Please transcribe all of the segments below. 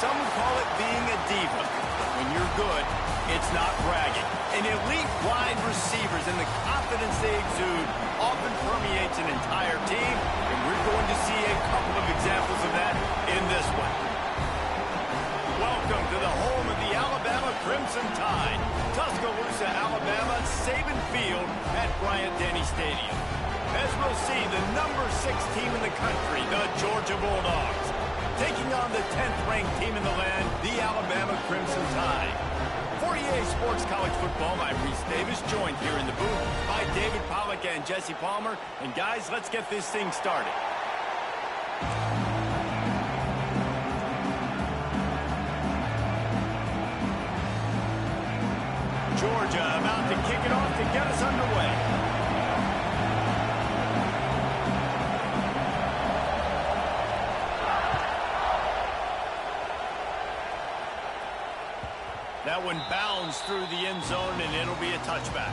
Some would call it being a diva. When you're good, it's not bragging. And elite wide receivers and the confidence they exude often permeates an entire team, and we're going to see a couple of examples of that in this one. Welcome to the home of the Alabama Crimson Tide. Tuscaloosa, Alabama, Saban Field at Bryant-Denny Stadium. As we'll see, the number 6 team in the country, the Georgia Bulldogs, taking on the 10th-ranked team in the land, the Alabama Crimson Tide. For EA Sports College Football, I'm Reese Davis, joined here in the booth by David Pollack and Jesse Palmer. And guys, let's get this thing started. Georgia about to kick it off to get us underway. That one bounds through the end zone, and it'll be a touchback.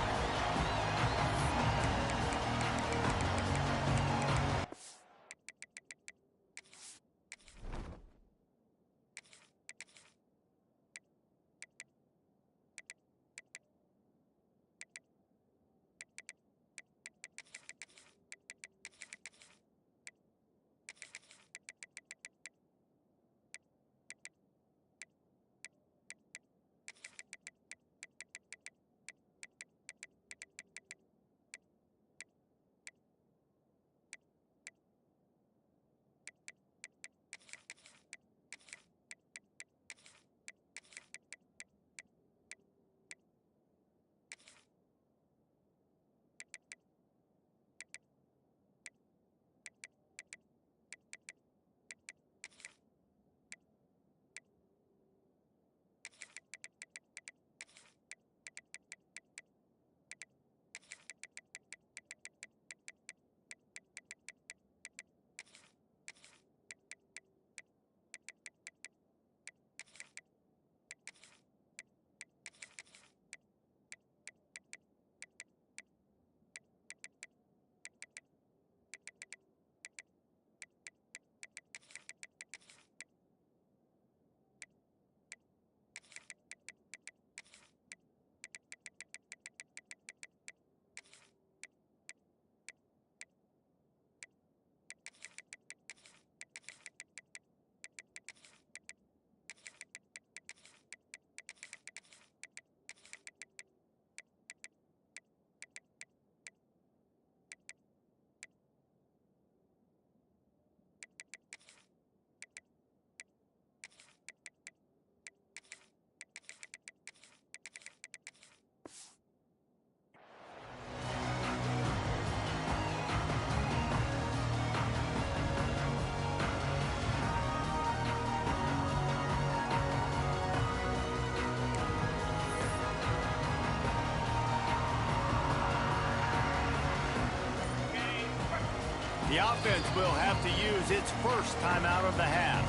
The offense will have to use its first timeout of the half.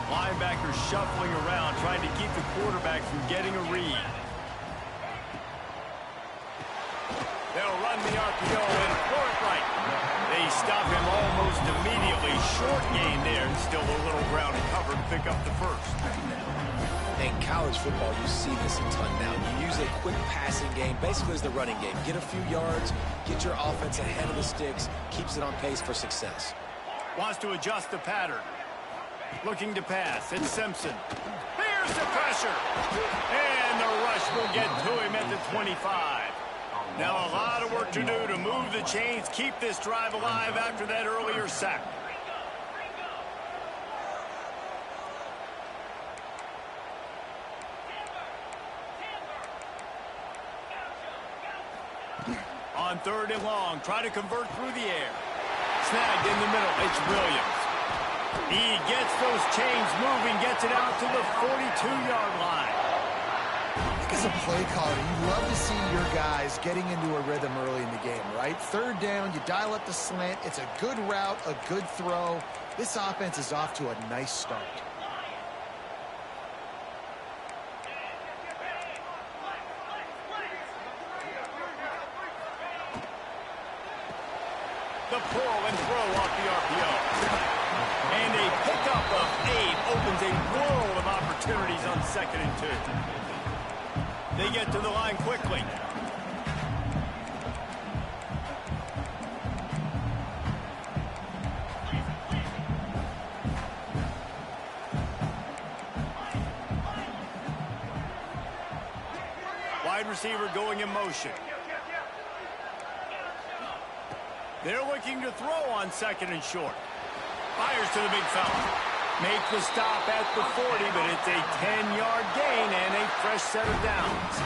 Linebackers shuffling around, trying to keep the quarterback from getting a read. They'll run the RPO and throw it right. They stop him almost immediately. Short gain there, and still a little ground to cover to pick up the first. In college football, you see this a ton now. You use a quick passing game, basically as the running game. Get a few yards, get your offense ahead of the sticks, keeps it on pace for success. Wants to adjust the pattern. Looking to pass. It's Simpson. Here's the pressure. And the rush will get to him at the 25. Now a lot of work to do to move the chains, keep this drive alive after that earlier sack. On 3rd and long, try to convert through the air. Snagged in the middle, it's Williams. He gets those chains moving, gets it out to the 42-yard line. As a play caller, you love to see your guys getting into a rhythm early in the game, right? 3rd down, you dial up the slant. It's a good route, a good throw. This offense is off to a nice start. to pull and throw off the RPO. And a pickup of 8 opens a world of opportunities on 2nd and 2. They get to the line quickly. Wide receiver going in motion. They're looking to throw on 2nd and short. Fires to the big fella. Make the stop at the 40, but it's a 10-yard gain and a fresh set of downs.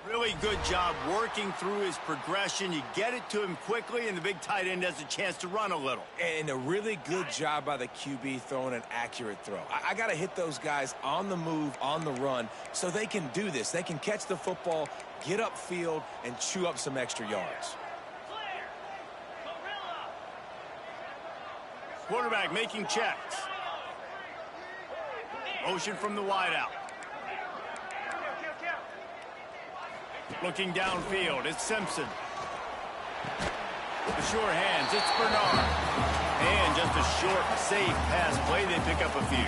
Really good job working through his progression. You get it to him quickly, and the big tight end has a chance to run a little. And a really good job by the QB throwing an accurate throw. I got to hit those guys on the move, on the run, so they can do this. They can catch the football, get upfield, and chew up some extra yards. Quarterback making checks. Motion from the wideout. Looking downfield, it's Simpson. The sure hands, it's Bernard. And just a short, safe pass play, they pick up a few.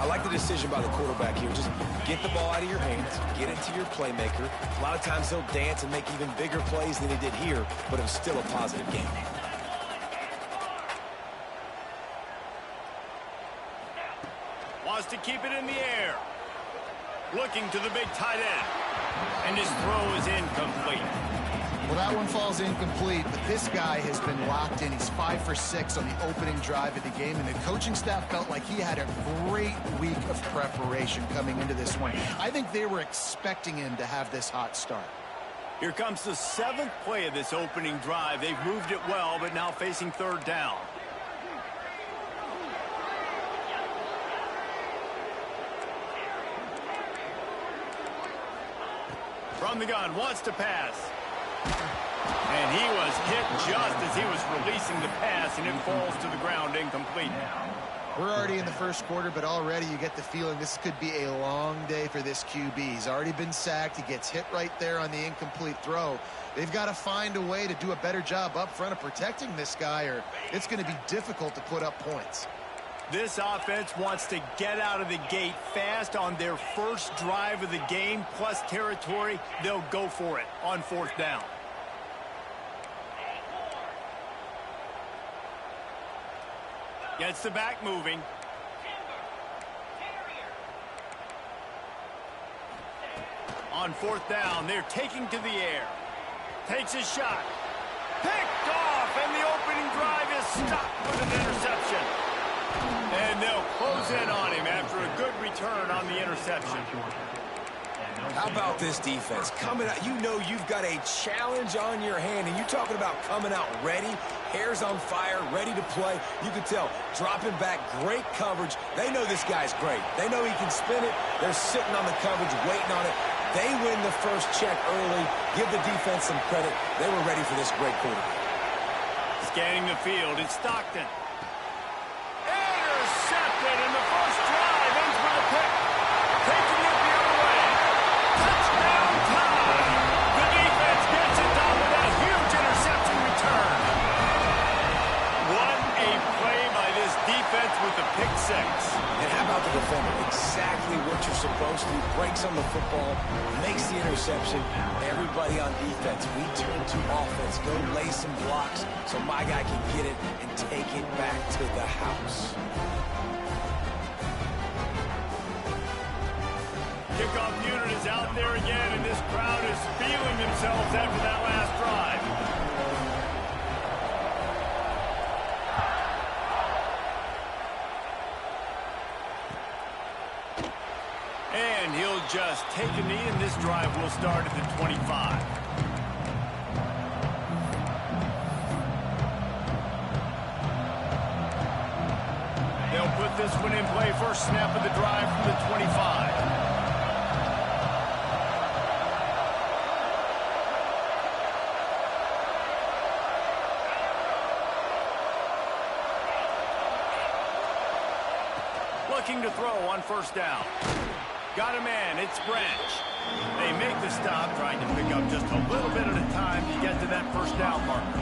I like the decision by the quarterback here. Just get the ball out of your hands, get it to your playmaker. A lot of times he'll dance and make even bigger plays than he did here, but it was still a positive game. Wants to keep it in the air. Looking to the big tight end. And his throw is incomplete. Well, that one falls incomplete, but this guy has been locked in. He's 5 for 6 on the opening drive of the game, and the coaching staff felt like he had a great week of preparation coming into this one. I think they were expecting him to have this hot start. Here comes the 7th play of this opening drive. They've moved it well, but now facing 3rd down. From the gun, wants to pass. And he was hit just as he was releasing the pass, and it falls to the ground incomplete. We're already in the first quarter, but already you get the feeling this could be a long day for this QB. He's already been sacked. He gets hit right there on the incomplete throw. They've got to find a way to do a better job up front of protecting this guy, or it's going to be difficult to put up points. This offense wants to get out of the gate fast on their first drive of the game, plus territory. They'll go for it on 4th down. Gets the back moving. On 4th down, they're taking to the air. Takes a shot. Picked off, and the opening drive is stopped with an interception. And they'll close in on him after a good return on the interception. How about this defense? Coming out, you know you've got a challenge on your hand, and you're talking about coming out ready, hair's on fire, ready to play. You can tell, dropping back, great coverage. They know this guy's great. They know he can spin it. They're sitting on the coverage, waiting on it. They win the first check early. Give the defense some credit. They were ready for this great quarterback. Scanning the field, it's Stockton. Intercepted, and the first drive ends with a pick. Taking it the other way. Touchdown time. The defense gets it done with a huge interception return. What a play by this defense with the pick 6. And how about the defender? Exactly what you're supposed to do. Breaks on the football, makes the interception. Everybody on defense, we turn to offense. Go lay some blocks so my guy can get it and take it back to the house. Kickoff unit is out there again, and this crowd is feeling themselves after that last drive. And he'll just take a knee, and this drive will start at the 25. They'll put this one in play. First snap of the drive from the 25. Looking to throw on first down. Got a man, it's Branch. They make the stop, trying to pick up just a little bit at a time to get to that first down marker.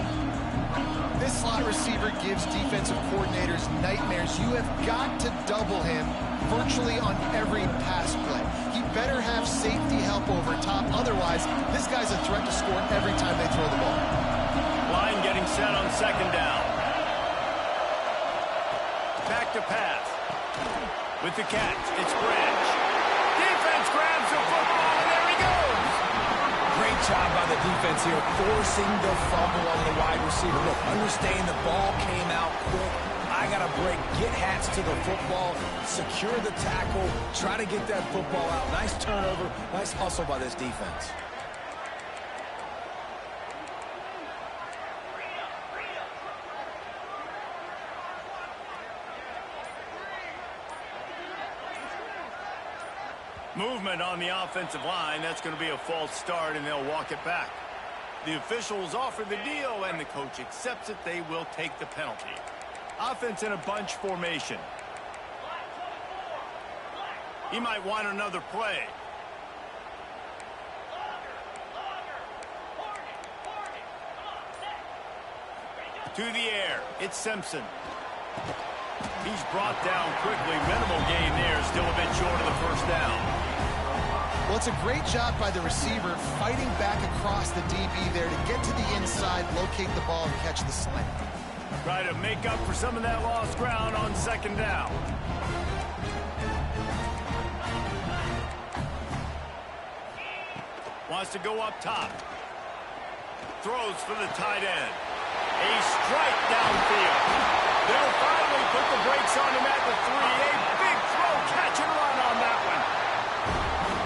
This slot receiver gives defensive coordinators nightmares. You have got to double him virtually on every pass play. He better have safety help over top. Otherwise, this guy's a threat to score every time they throw the ball. Line getting set on second down. Back to pass. With the catch, it's Branch. Defense grabs the football, and there he goes. Great job by the defense here, forcing the fumble on the wide receiver. Look, understand the ball came out quick. I got to break, get hats to the football, secure the tackle, try to get that football out. Nice turnover, nice hustle by this defense. Movement on the offensive line. That's going to be a false start, and they'll walk it back. The officials offer the deal, and the coach accepts it. They will take the penalty. Offense in a bunch formation. He might want another play. To the air. It's Simpson. He's brought down quickly. Minimal gain there. Still a bit short of the first down. Well, it's a great job by the receiver fighting back across the DB there to get to the inside, locate the ball, and catch the slant. Try to make up for some of that lost ground on second down. Wants to go up top. Throws for the tight end. A strike downfield. They'll finally put the brakes on him at the 3. A big throw, catch and run on that one.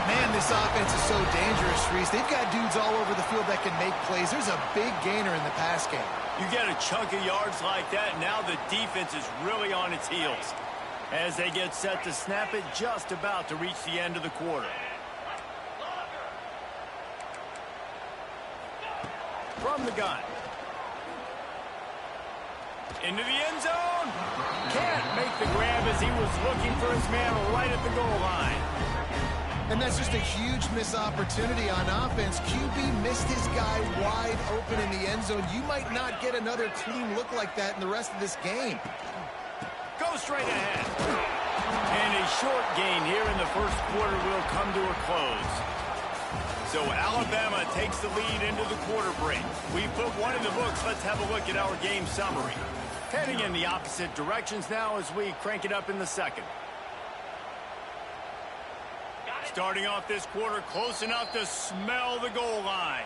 Man, this offense is so dangerous, Reese. They've got dudes all over the field that can make plays. There's a big gainer in the pass game. You get a chunk of yards like that, now the defense is really on its heels. As they get set to snap it, just about to reach the end of the quarter. From the gun. Into the end zone. Can't make the grab as he was looking for his man right at the goal line. And that's just a huge missed opportunity on offense. QB missed his guy wide open in the end zone. You might not get another clean look like that in the rest of this game. Go straight ahead. And a short gain here in the first quarter will come to a close. So Alabama takes the lead into the quarter break. We put one in the books. Let's have a look at our game summary. Heading in the opposite directions now as we crank it up in the second. Starting off this quarter close enough to smell the goal line.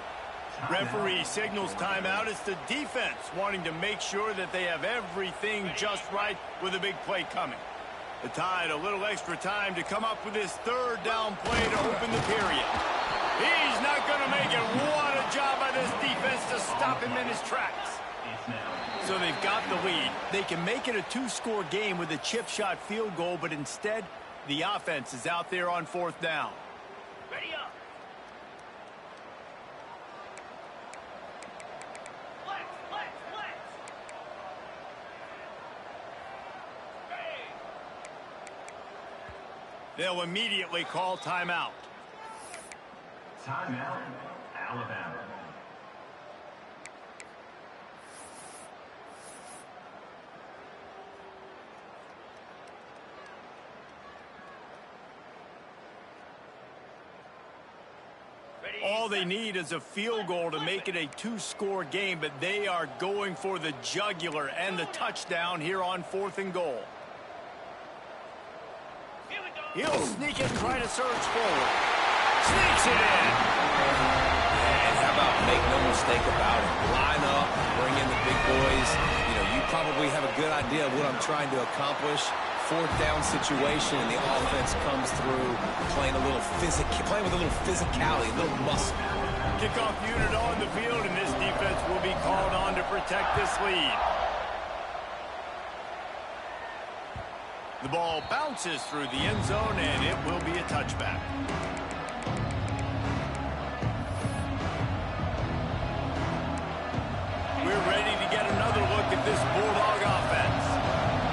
Referee signals timeout. It's the defense wanting to make sure that they have everything just right with a big play coming. The Tide a little extra time to come up with this third down play to open the period. He's not going to make it. What a job by this defense to stop him in his tracks. So they've got the lead. They can make it a two-score game with a chip shot field goal, but instead, the offense is out there on fourth down. Ready up. They'll immediately call timeout. Timeout, Alabama. All they need is a field goal to make it a two-score game, but they are going for the jugular and the touchdown here on 4th and goal. Here we go. He'll sneak it and try to surge forward. Sneaks it in. And how about make no mistake about it? Line up, bring in the big boys. You know, you probably have a good idea of what I'm trying to accomplish. Fourth down situation, and the offense comes through playing with a little physicality, a little muscle. Kickoff unit on the field, and this defense will be called on to protect this lead. The ball bounces through the end zone, and it will be a touchback. We're ready to get another look at this Bulldog offense.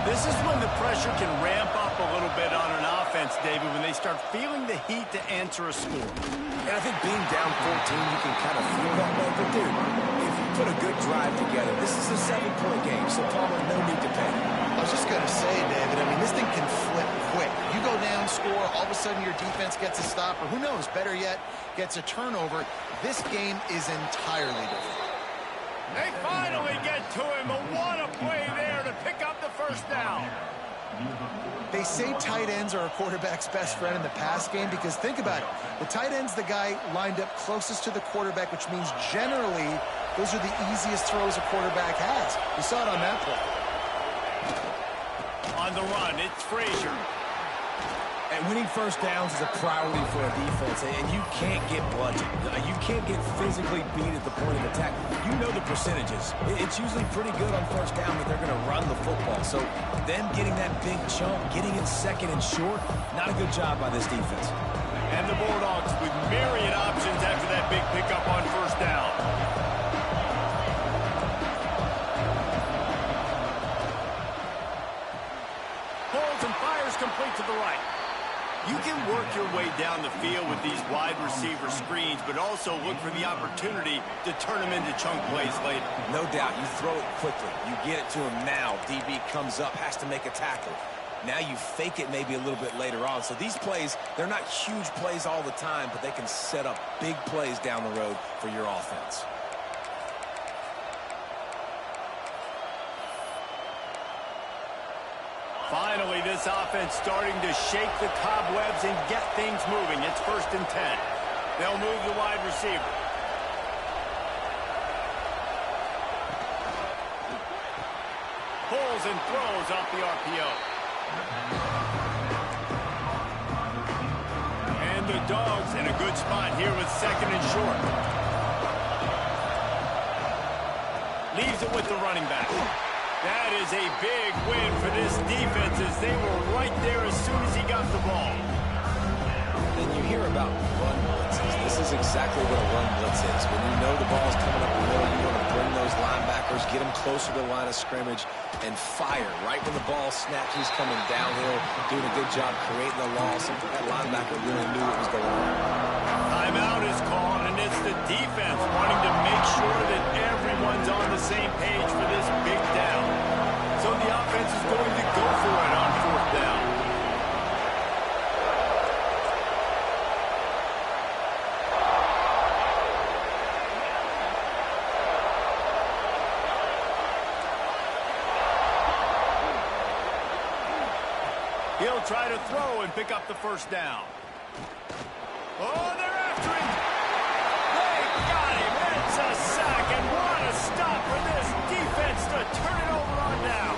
This is when the pressure can ramp up a little bit on an offense, David, when they start feeling the heat to answer a score. And I think being down 14, you can kind of feel that way. But, dude, if you put a good drive together, this is a 7-point game, so Palmer, no need to panic. I was just going to say, David, I mean, this thing can flip quick. You go down, score, all of a sudden your defense gets a stop, or who knows, better yet, gets a turnover. This game is entirely different. They finally get to him, but what a play there to pick up the first down. They say tight ends are a quarterback's best friend in the pass game because think about it. The tight end's the guy lined up closest to the quarterback, which means generally those are the easiest throws a quarterback has. We saw it on that play. On the run, it's Frazier. And winning first downs is a priority for a defense, and you can't get bludgeoned. You can't get physically beat at the point of attack. You know the percentages. It's usually pretty good on first down that they're going to run the football. So them getting that big chunk, getting it second and short, not a good job by this defense. And the Bulldogs with myriad options after that big pickup on first down. Holds and fires complete to the right. You can work your way down the field with these wide receiver screens, but also look for the opportunity to turn them into chunk plays later. No doubt. You throw it quickly. You get it to him now. DB comes up, has to make a tackle. Now you fake it maybe a little bit later on. So these plays, they're not huge plays all the time, but they can set up big plays down the road for your offense. Finally, this offense starting to shake the cobwebs and get things moving. It's 1st and 10. They'll move the wide receiver. Pulls and throws off the RPO. And the Dogs in a good spot here with 2nd and short. Leaves it with the running back. That is a big win for this defense as they were right there as soon as he got the ball. Then you hear about run blitzes. This is exactly what a run blitz is. When you know the ball's coming up the middle, you want to bring those linebackers, get them closer to the line of scrimmage, and fire right when the ball snaps. He's coming downhill, doing a good job creating the loss. And that linebacker really knew what was going on. Timeout is called, and it's the defense wanting to make sure that everyone's on the same page for this big down. So the offense is going to go for it on 4th down. He'll try to throw and pick up the first down. Oh, they're after him. They got him. It's a sack, and what a stop for this defense to turn it over on down.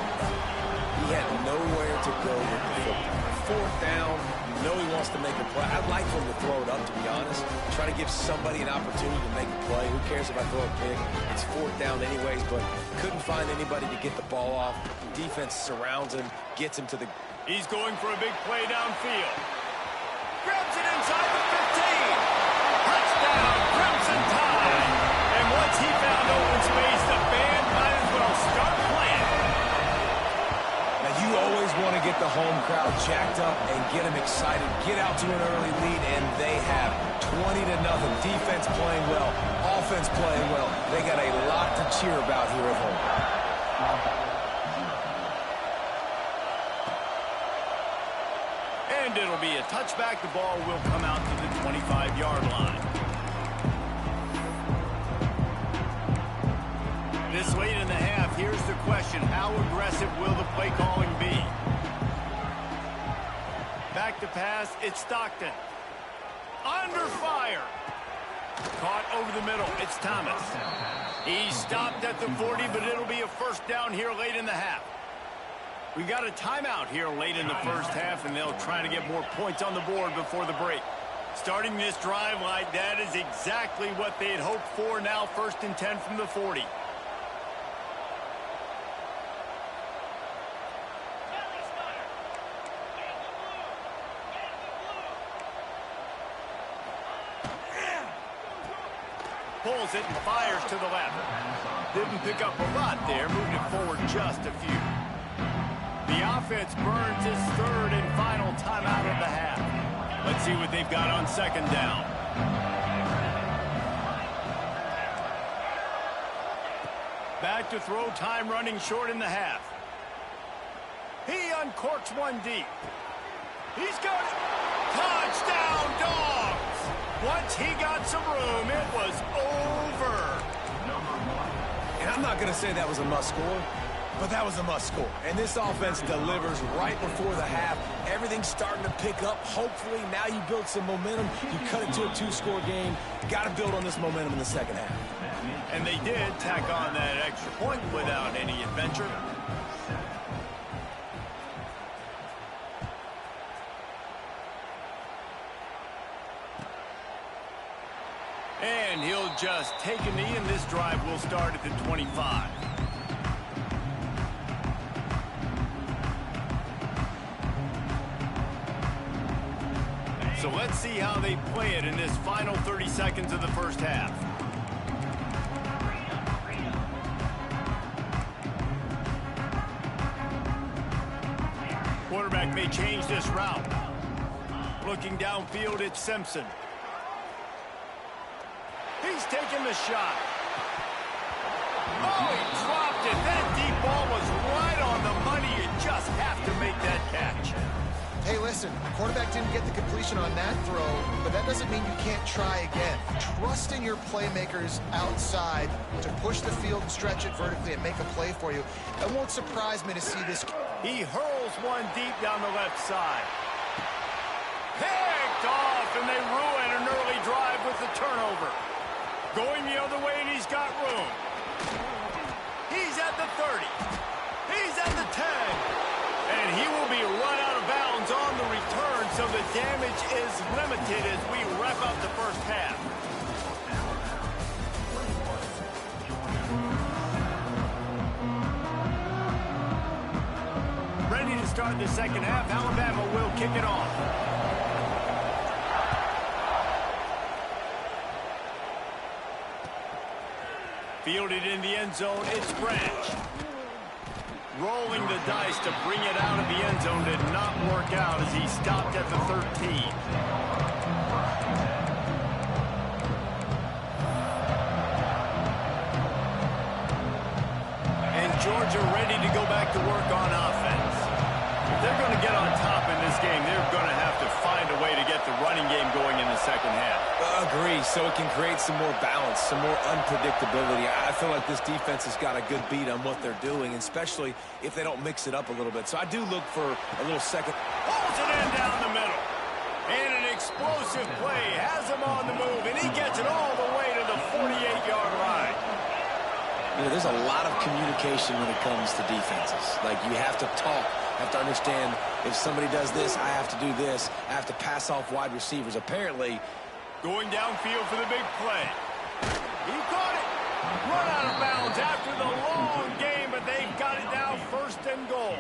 He had nowhere to go with the football. 4th down, you know he wants to make a play. I'd like for him to throw it up, to be honest. Try to give somebody an opportunity to make a play. Who cares if I throw a pick? It's 4th down anyways, but couldn't find anybody to get the ball off. Defense surrounds him, gets him to the... He's going for a big play downfield. Grabs it inside the 15. Touchdown, Crimson Tide. And once he found open space, the band might as well start playing. Now, you always want to get the home crowd jacked up and get them excited. Get out to an early lead, and they have 20-0. Defense playing well, offense playing well. They got a lot to cheer about here at home. And it'll be a touchback. The ball will come out to the 25-yard line. This late in the half, here's the question. How aggressive will the play calling be? Back back to pass. It's Stockton. Under fire. Caught over the middle. It's Thomas. He stopped at the 40, but it'll be a first down here late in the half. We got a timeout here late in the first half, and they'll try to get more points on the board before the break. Starting this drive like that is exactly what they had hoped for. Now 1st and 10 from the 40. Pulls it and fires to the left. Didn't pick up a lot there, moved it forward just a few. The offense burns its 3rd and final timeout of the half. Let's see what they've got on 2nd down. Back to throw, time running short in the half. He uncorks one deep. He's got it. Touchdown, Dogs! Once he got some room, it was over. And I'm not going to say that was a must-score, but that was a must-score. And this offense delivers right before the half. Everything's starting to pick up. Hopefully, now you build some momentum. You cut it to a 2-score game. Got to build on this momentum in the second half. And they did tack on that extra point without any adventure. And he'll just take a knee, and this drive will start at the 25. So let's see how they play it in this final 30 seconds of the first half. Quarterback may change this route. Looking downfield, it's Simpson. He's taking the shot. Oh, he dropped it. That deep ball was right on the money. You just have to make that catch. Hey, listen, the quarterback didn't get the completion on that throw, but that doesn't mean you can't try again. Trust in your playmakers outside to push the field and stretch it vertically and make a play for you. It won't surprise me to see this. He hurls one deep down the left side. Picked off, and they ruin an early drive with the turnover. Going the other way, and he's got room. He's at the 30. He's at the 10. And he will be run out of bounds on the return, so the damage is limited as we wrap up the first half. Ready to start the second half. Alabama will kick it off. Fielded in the end zone, it's Branch. Rolling the dice to bring it out of the end zone did not work out as he stopped at the 13. And Georgia ready to go back to work on offense. If they're going to get on top in this game, they're going to have to find a way to get the running game going in the second half. Agree, so it can create some more balance, some more unpredictability. I feel like this defense has got a good beat on what they're doing, especially if they don't mix it up a little bit. So I do look for a little second. Pulls it in down the middle. And an explosive play has him on the move, and he gets it all the way to the 48-yard line. You know, there's a lot of communication when it comes to defenses. Like, you have to talk, have to understand if somebody does this, I have to do this. I have to pass off wide receivers. Apparently, going downfield for the big play. He caught it. Run out of bounds after the long game, but they've got it now 1st and goal.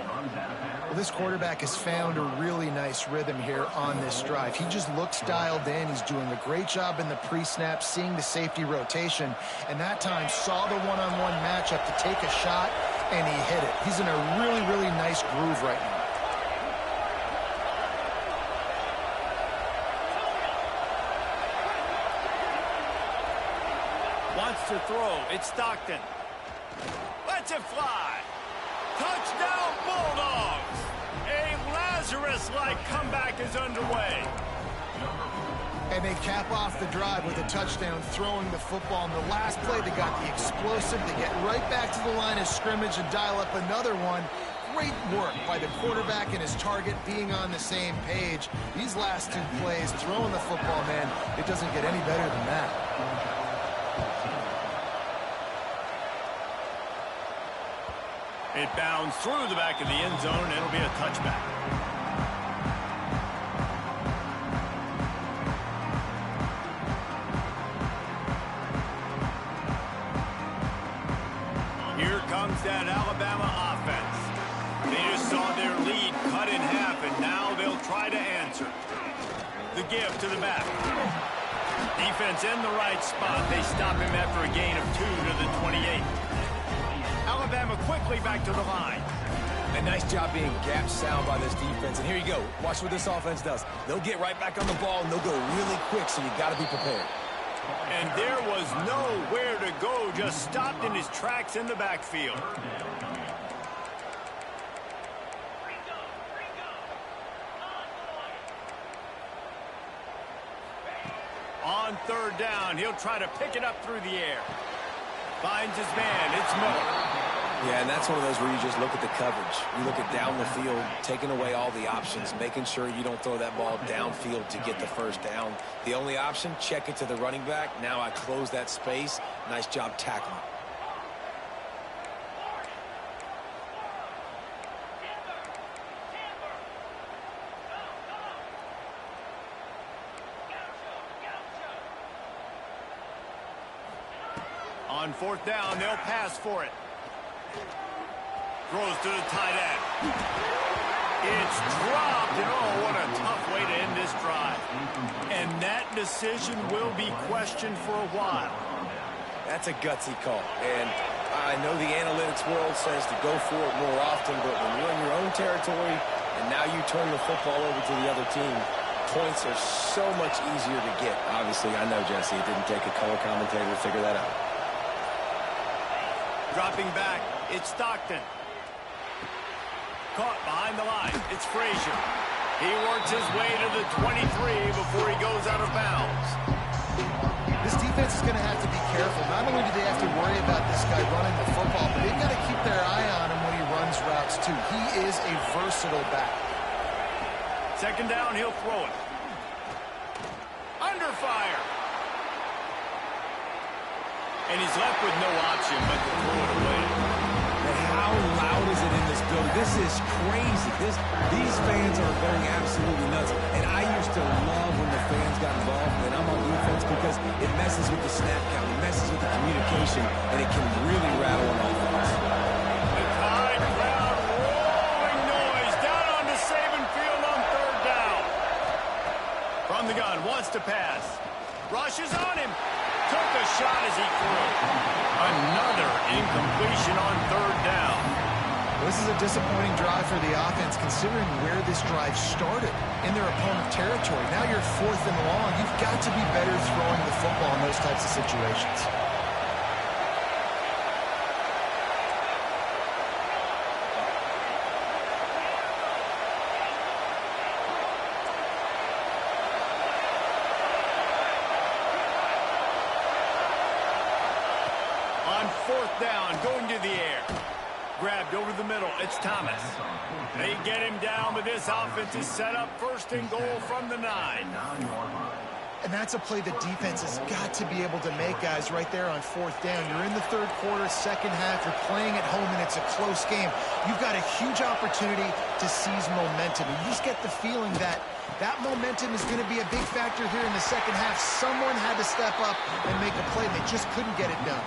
Well, this quarterback has found a really nice rhythm here on this drive. He just looks dialed in. He's doing a great job in the pre-snap, seeing the safety rotation, and that time saw the one-on-one matchup to take a shot, and he hit it. He's in a really, really nice groove right now. Wants to throw. It's Stockton. Lets it fly. Touchdown, Bulldogs! A Lazarus-like comeback is underway. And they cap off the drive with a touchdown, throwing the football. In the last play, they got the explosive. They get right back to the line of scrimmage and dial up another one. Great work by the quarterback and his target being on the same page. These last 2 plays, throwing the football, man, it doesn't get any better than that. It bounds through the back of the end zone. It'll be a touchback. Here comes that Alabama offense. They just saw their lead cut in half, and now they'll try to answer. The give to the back. Defense in the right spot. They stop him after a gain of 2 to the 28. Alabama quickly back to the line. A nice job being gap sound by this defense. And here you go. Watch what this offense does. They'll get right back on the ball, and they'll go really quick, so you got to be prepared. And there was nowhere to go, just stopped in his tracks in the backfield. On 3rd down, he'll try to pick it up through the air. Finds his man, it's Miller. Yeah, and that's one of those where you just look at the coverage. You look at down the field, taking away all the options, making sure you don't throw that ball downfield to get the 1st down. The only option, check it to the running back. Now I close that space. Nice job tackling. On 4th down, they'll pass for it. Throws to the tight end. It's dropped, and oh, what a tough way to end this drive. And that decision will be questioned for a while. That's a gutsy call. And I know the analytics world says to go for it more often, but when you're in your own territory and now you turn the football over to the other team, points are so much easier to get. Obviously, I know, Jesse, it didn't take a color commentator to figure that out. Dropping back, it's Stockton. Caught behind the line, it's Frazier. He works his way to the 23 before he goes out of bounds. This defense is going to have to be careful. Not only do they have to worry about this guy running the football, but they've got to keep their eye on him when he runs routes too. He is a versatile back. 2nd down, he'll throw it. Under fire. And he's left with no option but to throw it away. And how loud is it in this building? This is crazy. These fans are going absolutely nuts. And I used to love when the fans got involved, and I'm on defense, because it messes with the snap count, it messes with the communication, and it can really rattle an offense. The Tide crowd rolling noise down on the Saban field on 3rd down. From the gun, wants to pass. Rushes on him. Took a shot as he threw. Another incompletion on 3rd down. This is a disappointing drive for the offense, considering where this drive started, in their opponent territory. Now you're 4th and long. You've got to be better throwing the football in those types of situations. On 4th down, going to the air. Grabbed over the middle, it's Thomas. They get him down, but this offense is set up 1st and goal from the 9. And that's a play the defense has got to be able to make, guys, right there on 4th down. You're in the 3rd quarter, 2nd half. You're playing at home, and it's a close game. You've got a huge opportunity to seize momentum. And you just get the feeling that that momentum is going to be a big factor here in the 2nd half. Someone had to step up and make a play. They just couldn't get it done.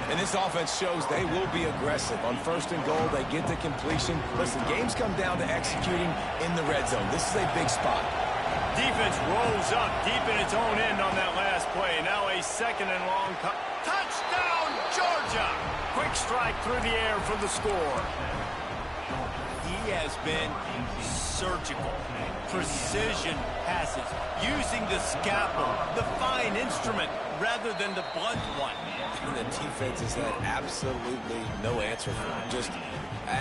And this offense shows they will be aggressive. On 1st and goal, they get the completion. Listen, games come down to executing in the red zone. This is a big spot. Defense rolls up deep in its own end on that last play. Now a 2nd and long. Touchdown, Georgia! Quick strike through the air for the score. He has been surgical. Precision passes, using the scalpel, the fine instrument, rather than the blunt one. And the defense has had absolutely no answer for him. Just,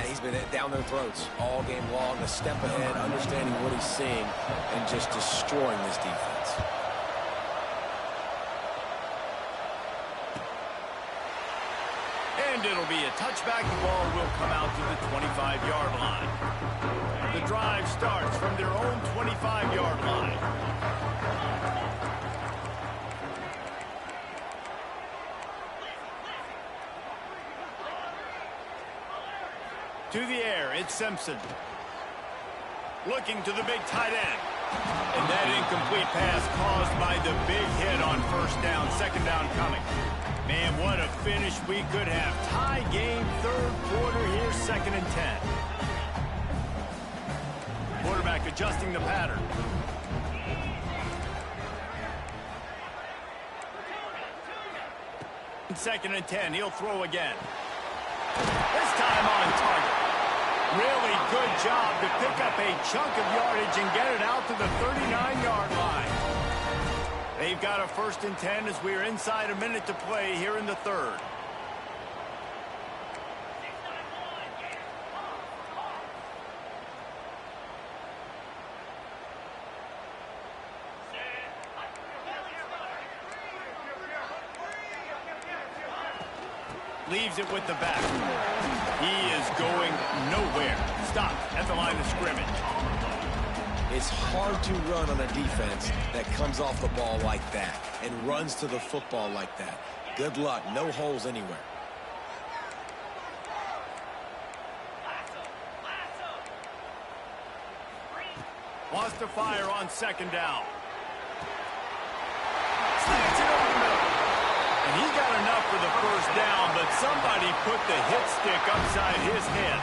he's been down their throats all game long, a step ahead, understanding what he's seeing, and just destroying this defense. And it'll be a touchback. The ball will come out to the 25-yard To the air, it's Simpson. Looking to the big tight end. And that incomplete pass caused by the big hit on first down, second down coming. Man, what a finish we could have. Tie game, third quarter here, 2nd and 10. Quarterback adjusting the pattern. 2nd and 10, he'll throw again. This time on target. Really good job to pick up a chunk of yardage and get it out to the 39-yard line. They've got a 1st and 10 as we are inside a minute to play here in the third. Leaves it with the back. He is going nowhere. Stop at the line of scrimmage. It's hard to run on a defense that comes off the ball like that and runs to the football like that. Good luck. No holes anywhere. Wants to fire on 2nd down. Slants it over the middle. And he got enough for the first down, but somebody put the hit stick upside his head.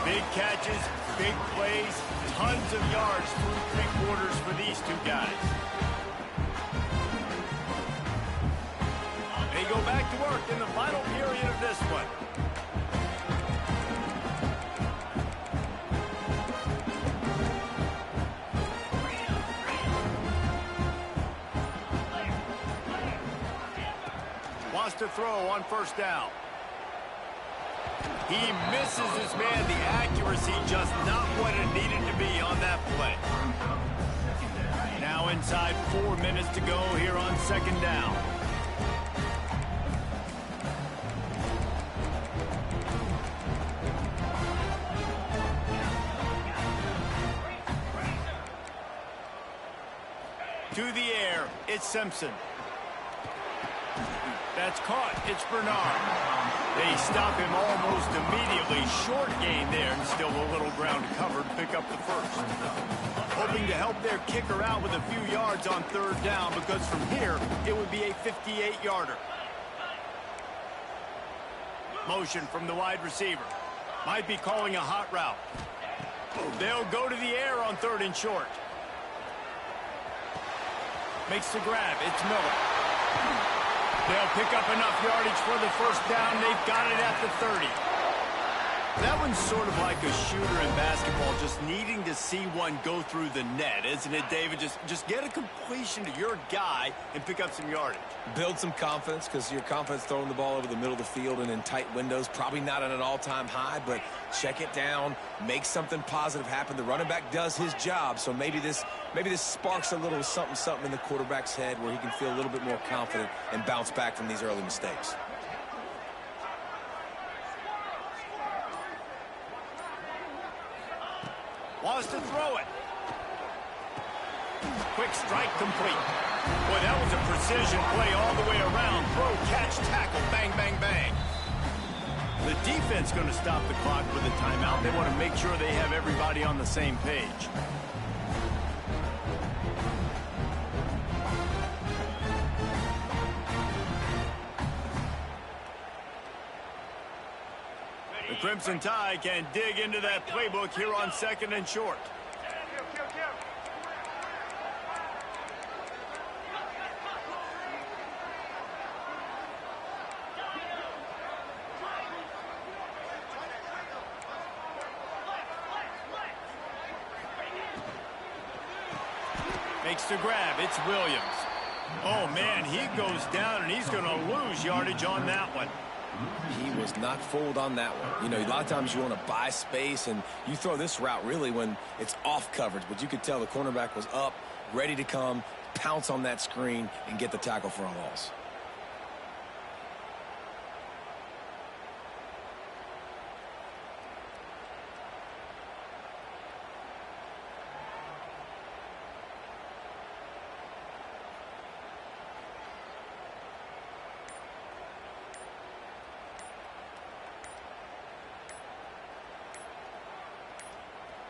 Big catches, big plays, tons of yards through 3 quarters for these two guys. They go back to work in the final period of this one. To throw on 1st down. He misses his man. The accuracy just not what it needed to be on that play. Now inside 4 minutes to go here on 2nd down. To the air, it's Simpson. That's caught. It's Bernard. They stop him almost immediately. Short gain there, and still a little ground covered. Pick up the 1st. Hoping to help their kicker out with a few yards on 3rd down, because from here, it would be a 58-yarder. Motion from the wide receiver. Might be calling a hot route. They'll go to the air on 3rd and short. Makes the grab. It's Miller. They'll pick up enough yardage for the 1st down. They've got it at the 30. That one's sort of like a shooter in basketball, just needing to see one go through the net, isn't it, David? Just get a completion to your guy and pick up some yardage. Build some confidence, because your confidence throwing the ball over the middle of the field and in tight windows, probably not at an all-time high, but check it down, make something positive happen. The running back does his job, so maybe this sparks a little something in the quarterback's head where he can feel a little bit more confident and bounce back from these early mistakes. Wants to throw it. Quick strike complete. Boy, that was a precision play all the way around. Throw, catch, tackle, bang, bang, bang. The defense going to stop the clock with a timeout. They want to make sure they have everybody on the same page. The Crimson Tide can dig into that playbook here on 2nd and short. Makes the grab. It's Williams. Oh, man, he goes down, and he's going to lose yardage on that one. He was not fooled on that one. You know, a lot of times you want to buy space, and you throw this route really when it's off coverage. But you could tell the cornerback was up, ready to come, pounce on that screen, and get the tackle for a loss.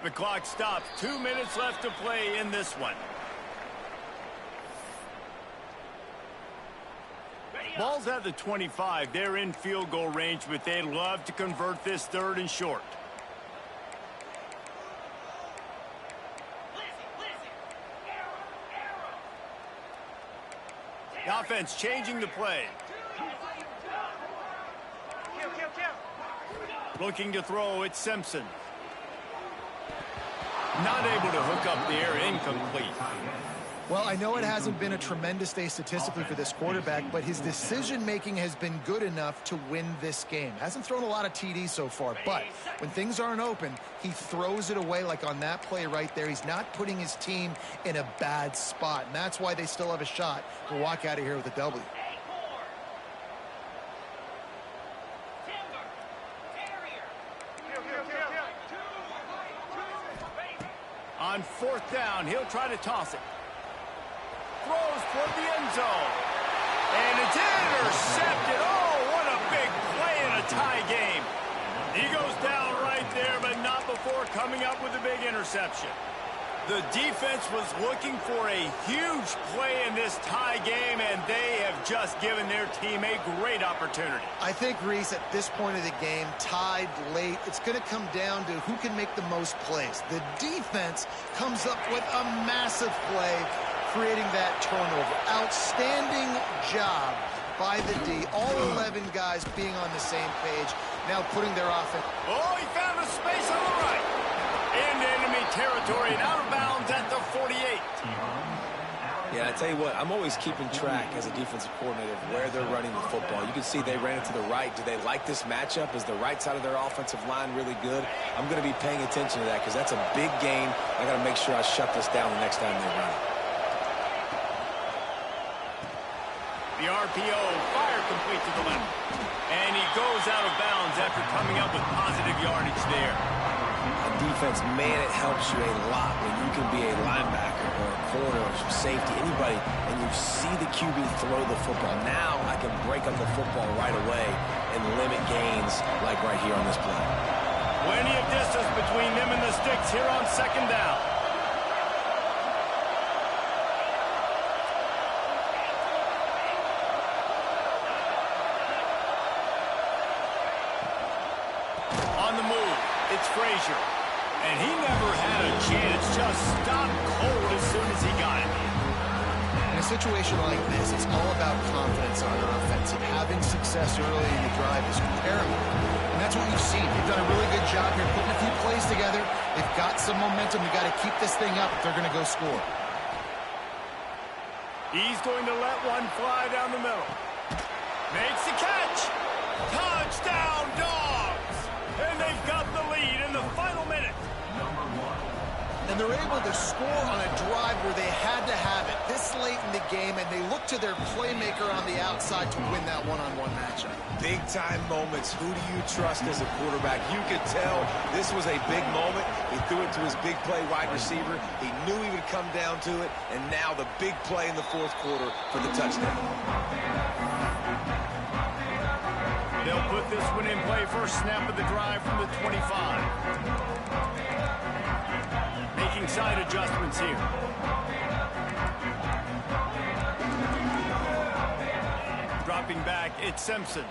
The clock stops. 2 minutes left to play in this one. Ball's at the 25. They're in field goal range, but they'd love to convert this 3rd and short. The offense changing the play. Looking to throw, it's Simpson. Not able to hook up the air, incomplete. Well, I know it hasn't been a tremendous day statistically for this quarterback, but his decision-making has been good enough to win this game. Hasn't thrown a lot of TDs so far, but when things aren't open, he throws it away like on that play right there. He's not putting his team in a bad spot, and that's why they still have a shot to walk out of here with a W. On 4th down, he'll try to toss it. Throws toward the end zone. And it's intercepted. Oh, what a big play in a tie game. He goes down right there, but not before coming up with a big interception. The defense was looking for a huge play in this tie game, and they have just given their team a great opportunity. I think, Reese, at this point of the game, tied late, it's going to come down to who can make the most plays. The defense comes up with a massive play, creating that turnover. Outstanding job by the D. All 11 guys being on the same page, now putting their offense. Oh, he found a space on the right. Into enemy territory and out of bounds at the 48. Yeah, I tell you what, I'm always keeping track as a defensive coordinator of where they're running the football. You can see they ran it to the right. Do they like this matchup? Is the right side of their offensive line really good? I'm going to be paying attention to that because that's a big game. I got to make sure I shut this down the next time they run it. The RPO, fire complete to the left. And he goes out of bounds after coming up with positive yardage there. Defense, man, it helps you a lot when you can be a linebacker or a corner or some safety, anybody, and you see the QB throw the football. Now I can break up the football right away and limit gains like right here on this play. Plenty of distance between them and the sticks here on 2nd down. On the move, it's Frazier. And he never had a chance, just stopped cold as soon as he got it. In a situation like this, it's all about confidence on offense, and having success early in the drive is paramount. And that's what you've seen. They've done a really good job here putting a few plays together. They've got some momentum. You've got to keep this thing up if they're going to go score. He's going to let one fly down the middle. Makes the catch. Touchdown, Dogs! And they've got the lead in the final minute. And they're able to score on a drive where they had to have it this late in the game, and they look to their playmaker on the outside to win that one-on-one matchup. Big-time moments. Who do you trust as a quarterback? You could tell this was a big moment. He threw it to his big play wide receiver. He knew he would come down to it, and now the big play in the 4th quarter for the touchdown. They'll put this one in play first snap of the drive from the 25. Making side adjustments here. Dropping back, it's Simpson.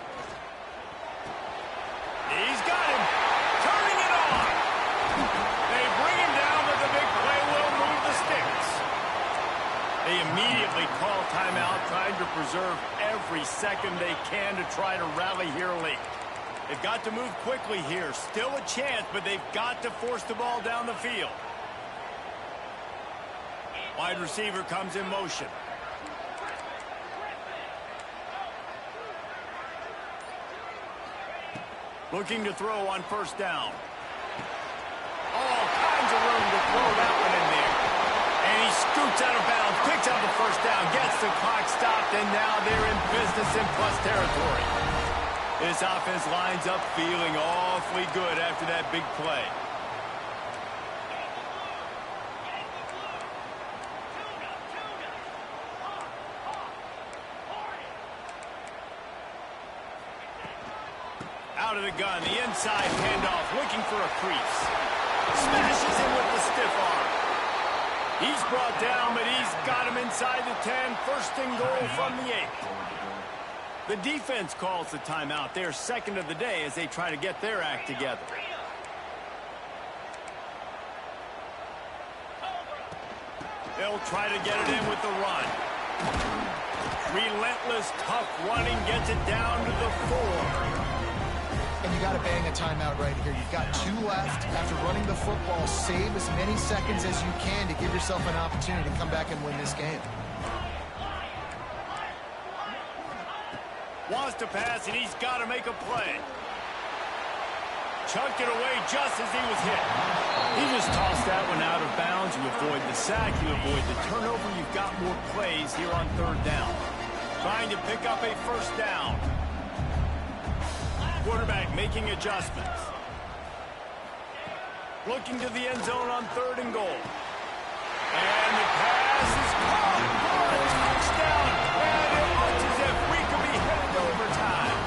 He's got him. Turning it on. They bring him down, but the big play will move the sticks. They immediately call timeout, trying to preserve every second they can to try to rally here late. They've got to move quickly here. Still a chance, but they've got to force the ball down the field. Wide receiver comes in motion. Looking to throw on 1st down. All kinds of room to throw that one in there. And he scoots out of bounds, picks up the 1st down, gets the clock stopped, and now they're in business in plus territory. This offense lines up feeling awfully good after that big play. Out of the gun, the inside handoff, looking for a crease. Smashes him with the stiff arm. He's brought down, but he's got him inside the 10. First and goal from the 8. The defense calls the timeout. Their second of the day as they try to get their act together. They'll try to get it in with the run. Relentless, tough running gets it down to the 4. And you got to bang a timeout right here. You've got 2 left. After running the football, save as many seconds as you can to give yourself an opportunity to come back and win this game. Wants to pass, and he's got to make a play. Chucked it away just as he was hit. He just tossed that one out of bounds. You avoid the sack, you avoid the turnover. You've got more plays here on 3rd down. Trying to pick up a first down. Quarterback making adjustments. Looking to the end zone on 3rd and goal. And the pass is caught for a touchdown. And it looks as if we could be headed to overtime.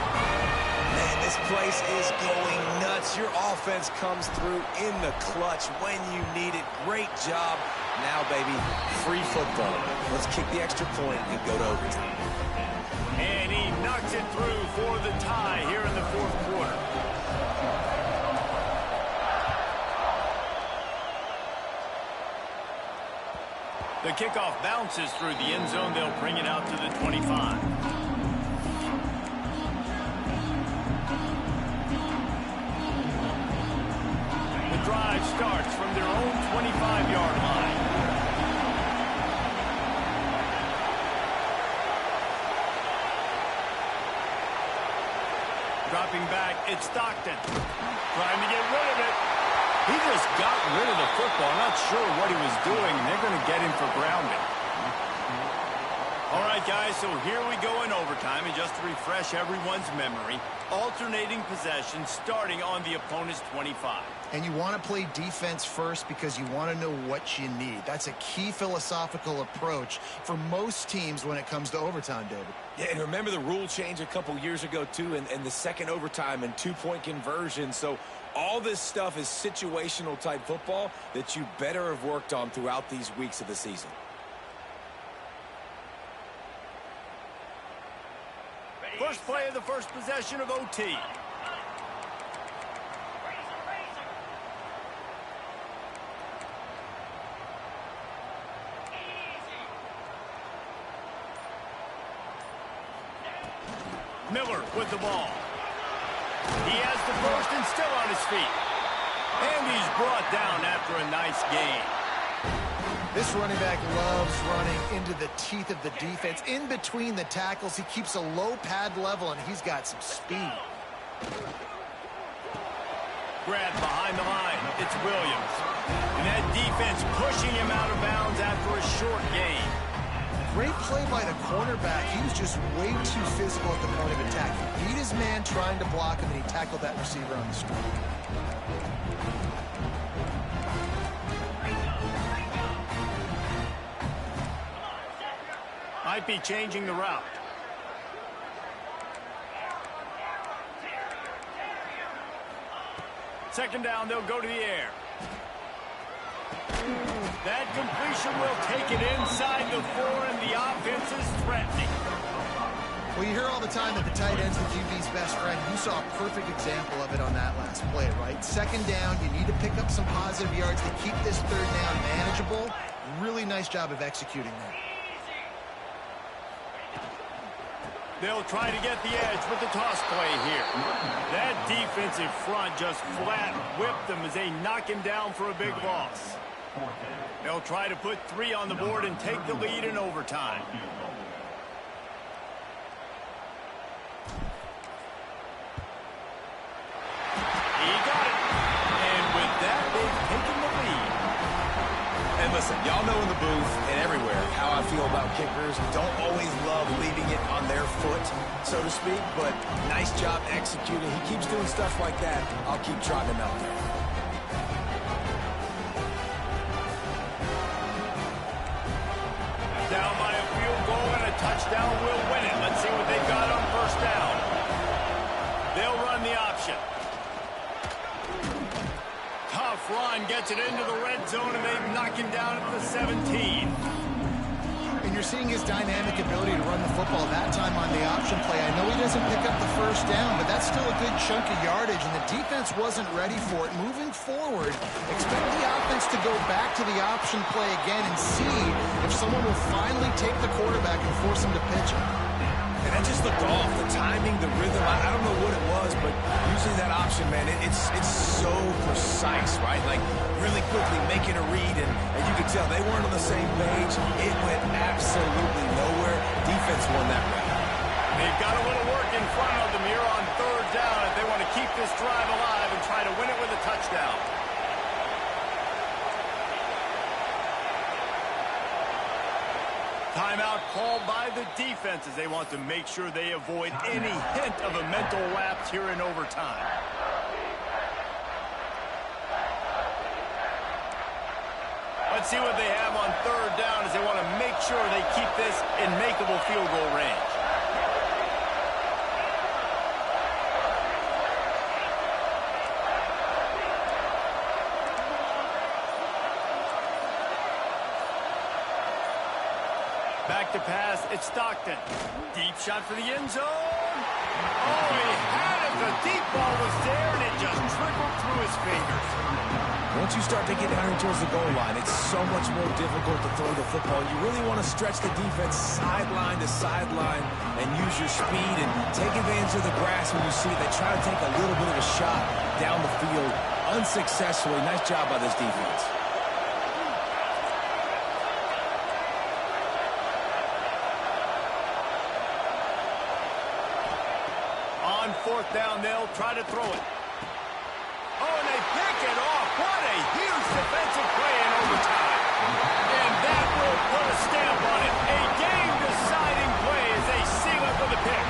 Man, this place is going nuts. Your offense comes through in the clutch when you need it. Great job. Now, baby, free football. Let's kick the extra point and go to overtime. And he knocks it through for the tie here in the 4th quarter. The kickoff bounces through the end zone. They'll bring it out to the 25. The drive starts from their own 25-yard line. Dropping back, it's Stockton. Trying to get rid of it. He just got rid of the football. Not sure what he was doing. They're going to get him for grounding. All right, guys, so here we go in overtime. And just to refresh everyone's memory, alternating possession starting on the opponent's 25. And you want to play defense first because you want to know what you need. That's a key philosophical approach for most teams when it comes to overtime, David. Yeah, and remember the rule change a couple years ago, too, and the second overtime and 2-point conversion. So all this stuff is situational type football that you better have worked on throughout these weeks of the season. First play of the first possession of OT. Miller with the ball. He has the first and still on his feet. And he's brought down after a nice gain. This running back loves running into the teeth of the defense. In between the tackles, he keeps a low pad level, and he's got some speed. Grab behind the line. It's Williams. And that defense pushing him out of bounds after a short gain. Great play by the cornerback. He was just way too physical at the point of attack. He beat his man trying to block him, and he tackled that receiver on the street. Might be changing the route. Second down, they'll go to the air. That completion will take it inside the 4, and the offense is threatening. Well, you hear all the time that the tight end's the QB's best friend. You saw a perfect example of it on that last play, right? Second down, you need to pick up some positive yards to keep this third down manageable. Really nice job of executing that. They'll try to get the edge with the toss play here. That defensive front just flat whipped them as they knock him down for a big loss. They'll try to put 3 on the board and take the lead in overtime. He got it. And with that, they've taken the lead. And listen, y'all know in the booth and everywhere how I feel about kickers. Don't always love leaving it on their foot, so to speak, but nice job executing. He keeps doing stuff like that. I'll keep trotting him out there. Down by a field goal and a touchdown will win it. Let's see what they've got on first down. They'll run the option. handoff run gets it into the red zone, and they knock him down at the 17. And you're seeing his dynamic ability to run the football that time on the option play. I know he doesn't pick up the first down, but that's still a good chunk of yardage, and the defense wasn't ready for it. Moving forward, expect the offense to go back to the option play again and see if someone will finally take the quarterback and force him to pitch it. And that just looked off. The timing, the rhythm, I don't know what it was, but usually that option, man, it's so precise, right? Like really quickly making a read, and you could tell they weren't on the same page. It went absolutely nowhere. Defense won that round. They've got a little work in front of them here on third down if they want to keep this drive alive and try to win it with a touchdown. Timeout called by the defense as they want to make sure they avoid any hint of a mental lapse here in overtime. Let's see what they have on third down as they want to make sure they keep this in makeable field goal range. Back to pass, it's Stockton. Deep shot for the end zone. Oh, he had it. The deep ball was there, and it just trickled through his fingers. Once you start to get down towards the goal line, it's so much more difficult to throw the football. You really want to stretch the defense sideline to sideline and use your speed and take advantage of the grass when you see it. They try to take a little bit of a shot down the field unsuccessfully. Nice job by this defense. On fourth down, they'll try to throw it. Oh, and they pick it off. What a huge defensive play in overtime. And that will put a stamp on it. A game-deciding play as they seal it with a pick.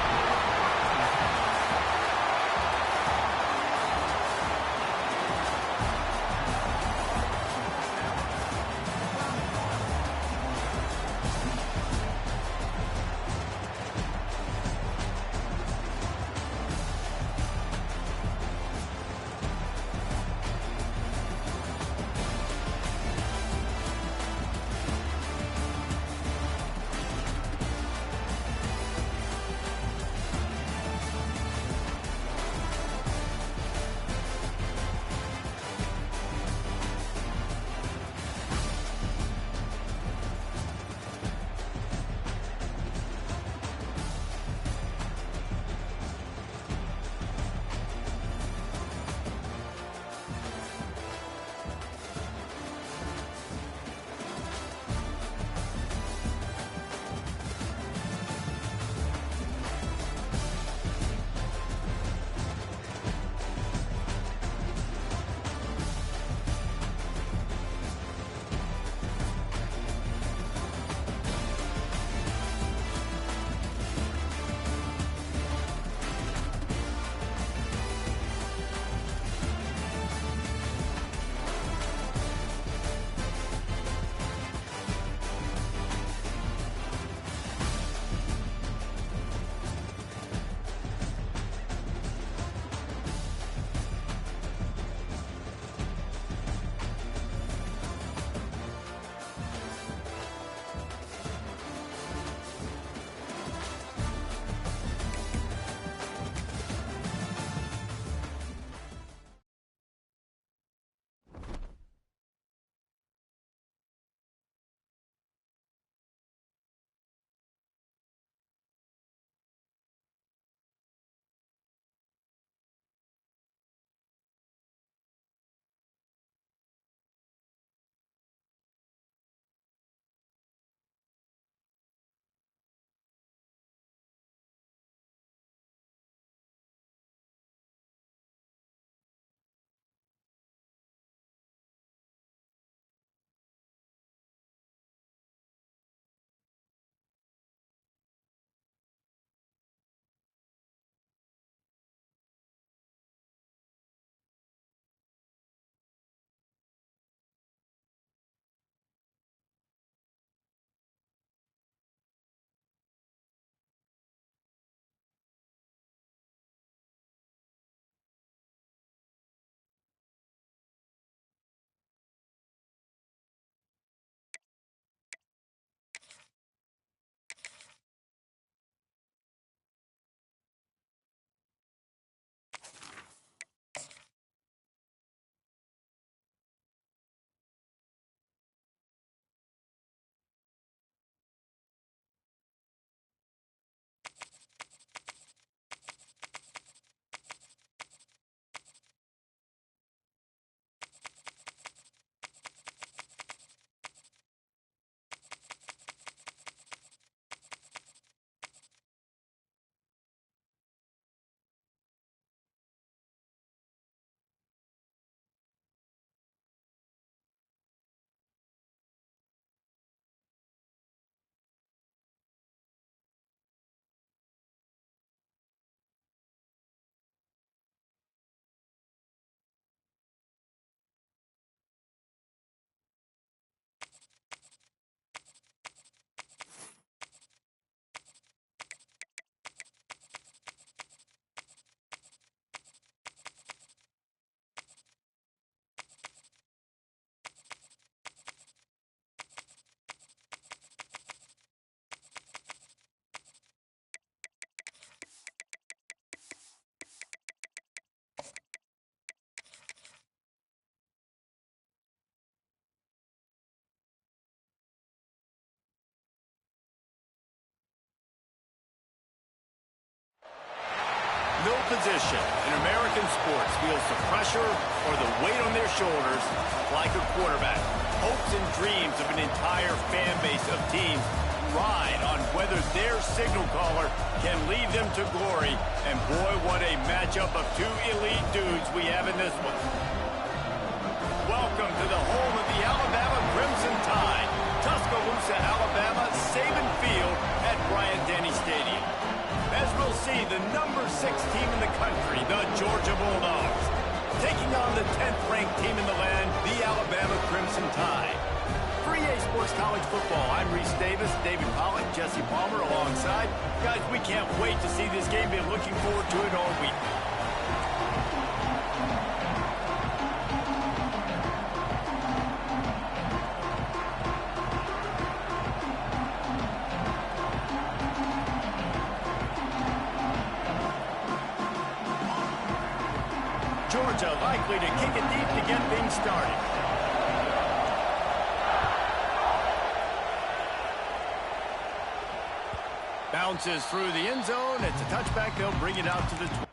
No position in American sports feels the pressure or the weight on their shoulders like a quarterback. Hopes and dreams of an entire fan base of teams ride on whether their signal caller can lead them to glory. And boy, what a matchup of two elite dudes we have in this one. Welcome to the home of the Alabama Crimson Tide. Tuscaloosa, Alabama, Saban Field at Bryant-Denny Stadium. As we'll see, the number 6 team in the country, the Georgia Bulldogs, taking on the 10th ranked team in the land, the Alabama Crimson Tide. For EA Sports College Football, I'm Reese Davis, David Pollack, Jesse Palmer alongside. Guys, we can't wait to see this game. Been looking forward to it all week. Georgia likely to kick it deep to get things started. Bounces through the end zone. It's a touchback. They'll bring it out to the 20.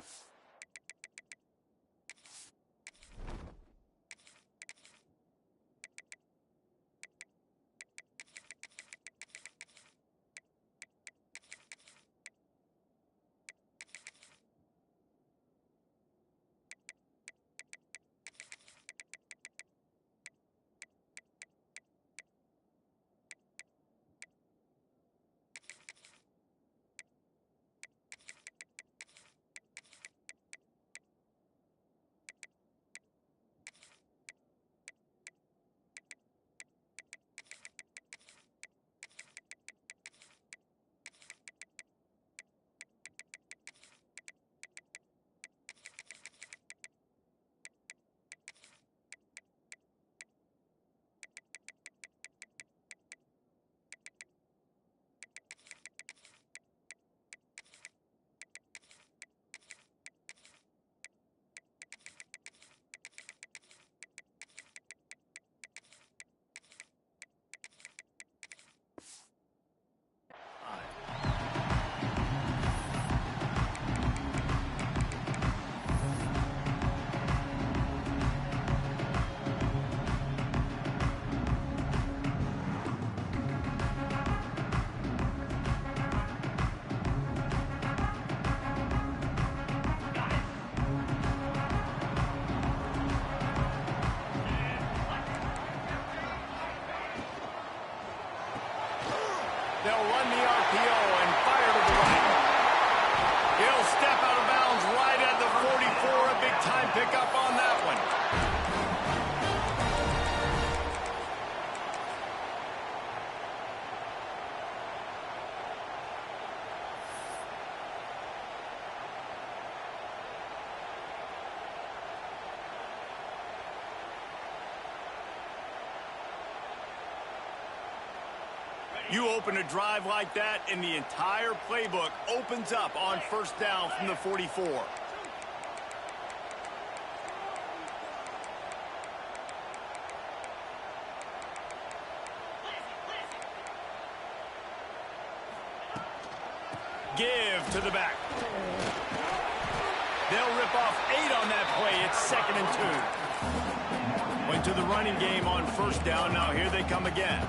They'll run the RPO and fire to the right. He'll step out of bounds right at the 44. A big time pickup on that one. You open a drive like that, and the entire playbook opens up on first down from the 44. Give to the back. They'll rip off 8 on that play. It's 2nd and 2. Went to the running game on first down. Now here they come again.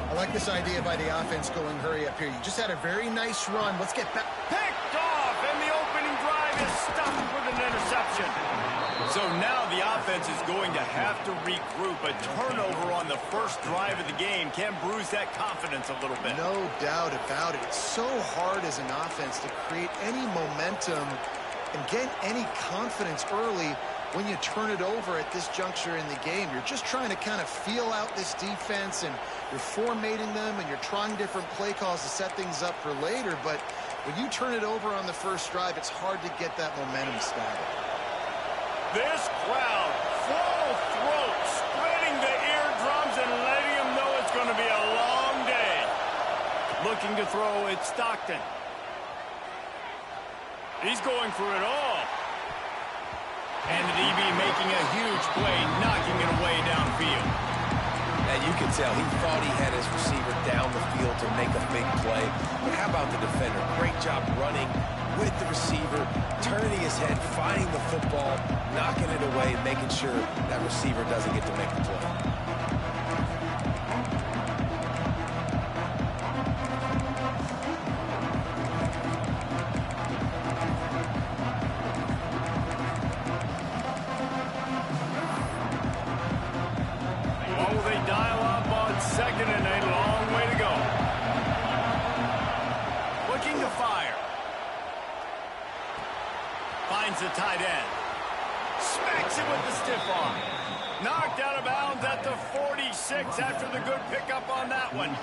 I like this idea by the offense going hurry up here. You just had a very nice run. Let's get back. Picked off, and the opening drive is stopped with an interception. So now the offense is going to have to regroup. A turnover on the first drive of the game can bruise that confidence a little bit. No doubt about it. It's so hard as an offense to create any momentum and get any confidence early when you turn it over at this juncture in the game. You're just trying to kind of feel out this defense, and you're formatting them, and you're trying different play calls to set things up for later. But when you turn it over on the first drive, it's hard to get that momentum started. This crowd, full throat, spreading the eardrums and letting them know it's going to be a long day. Looking to throw, it's Stockton. He's going for it all. And the DB making a huge play, knocking it away downfield. And you can tell he thought he had his receiver down the field to make a big play. But how about the defender? Great job running with the receiver, turning his head, finding the football, knocking it away, making sure that receiver doesn't get to make the play. Second and a long way to go. Looking to fire. Finds the tight end. Smacks it with the stiff arm. Knocked out of bounds at the 46 after the good pickup on that one.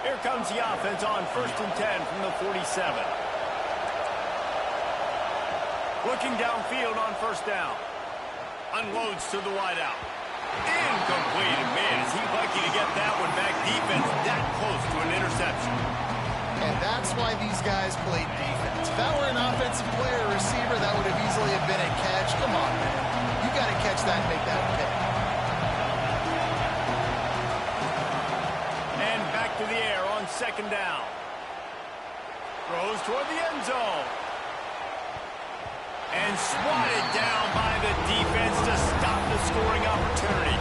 Here comes the offense on 1st and 10 from the 47. Looking downfield on 1st down. Unloads to the wideout. Incomplete. Man, is he lucky to get that one back. Defense that close to an interception. And that's why these guys play defense. If that were an offensive player or receiver, that would have easily have been a catch. Come on, man. You got to catch that and make that pick. And back to the air on 2nd down. Throws toward the end zone. And swatted down by the defense to stop the scoring opportunity.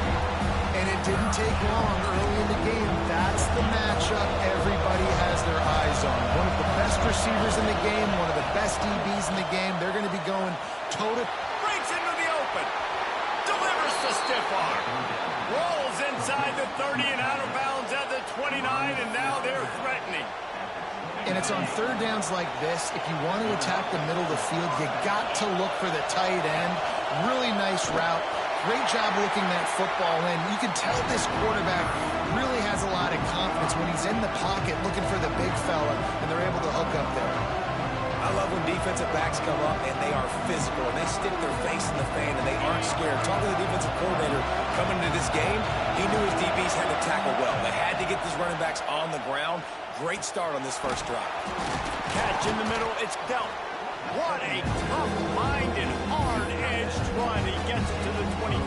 And it didn't take long early in the game. That's the matchup everybody has their eyes on. One of the best receivers in the game, one of the best DBs in the game. They're going to be going toe-to. Breaks into the open. Delivers the stiff arm. Rolls inside the 30 and out of bounds at the 29, and now they're threatening. And it's on 3rd downs like this. If you want to attack the middle of the field, you got to look for the tight end. Really nice route. Great job looking that football in. You can tell this quarterback really has a lot of confidence when he's in the pocket looking for the big fella, and they're able to hook up there. I love when defensive backs come up and they are physical and they stick their face in the fan and they aren't scared. Talking to the defensive coordinator coming into this game, he knew his DBs had to tackle well. They had to get these running backs on the ground. Great start on this first drive. Catch in the middle. It's dealt. What a tough-minded, hard-edged run. He gets it to the 24.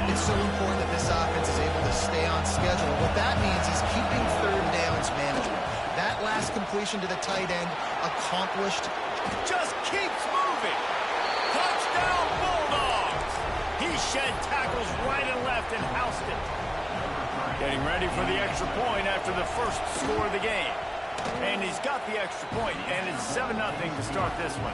It's so important that this offense is able to stay on schedule. What that means is keeping 3rd downs manageable. That last completion to the tight end accomplished. Just keeps moving. Touchdown, Bulldogs. He shed tackles right and left and housed it. Getting ready for the extra point after the first score of the game. And he's got the extra point, and it's 7-0 to start this one.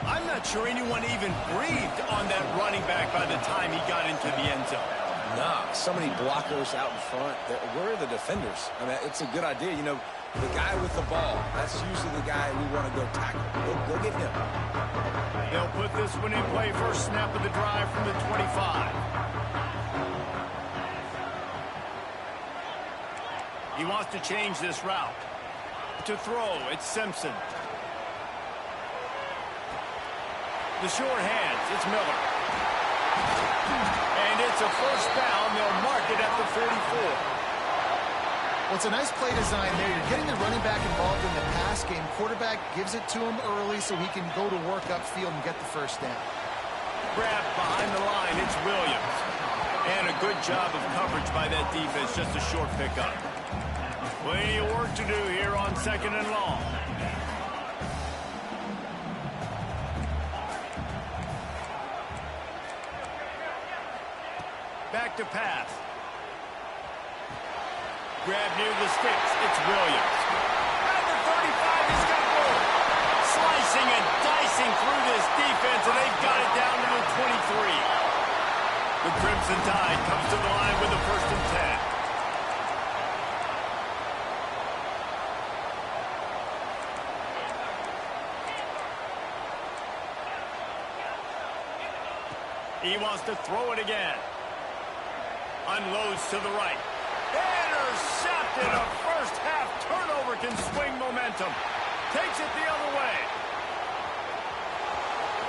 I'm not sure anyone even breathed on that running back by the time he got into the end zone. Nah, so many blockers out in front. Where are the defenders? I mean, it's a good idea. You know, the guy with the ball, that's usually the guy we want to go tackle. Go get him. They'll put this one in play first snap of the drive from the 25. He wants to change this route. To throw, it's Simpson. The short hands, it's Miller. And it's a first down. They'll mark it at the 44. Well, it's a nice play design there. You're getting the running back involved in the pass game. Quarterback gives it to him early so he can go to work upfield and get the first down. Grab behind the line, it's Williams. And a good job of coverage by that defense, just a short pickup. Plenty of work to do here on 2nd and long. Back to pass. Grab near the sticks. It's Williams. At the 35, he's got room. Slicing and dicing through this defense, and they've got it down to the 23. The Crimson Tide comes to the line with a 1st and 10. He wants to throw it again. Unloads to the right. Intercepted. A first half turnover can swing momentum. Takes it the other way.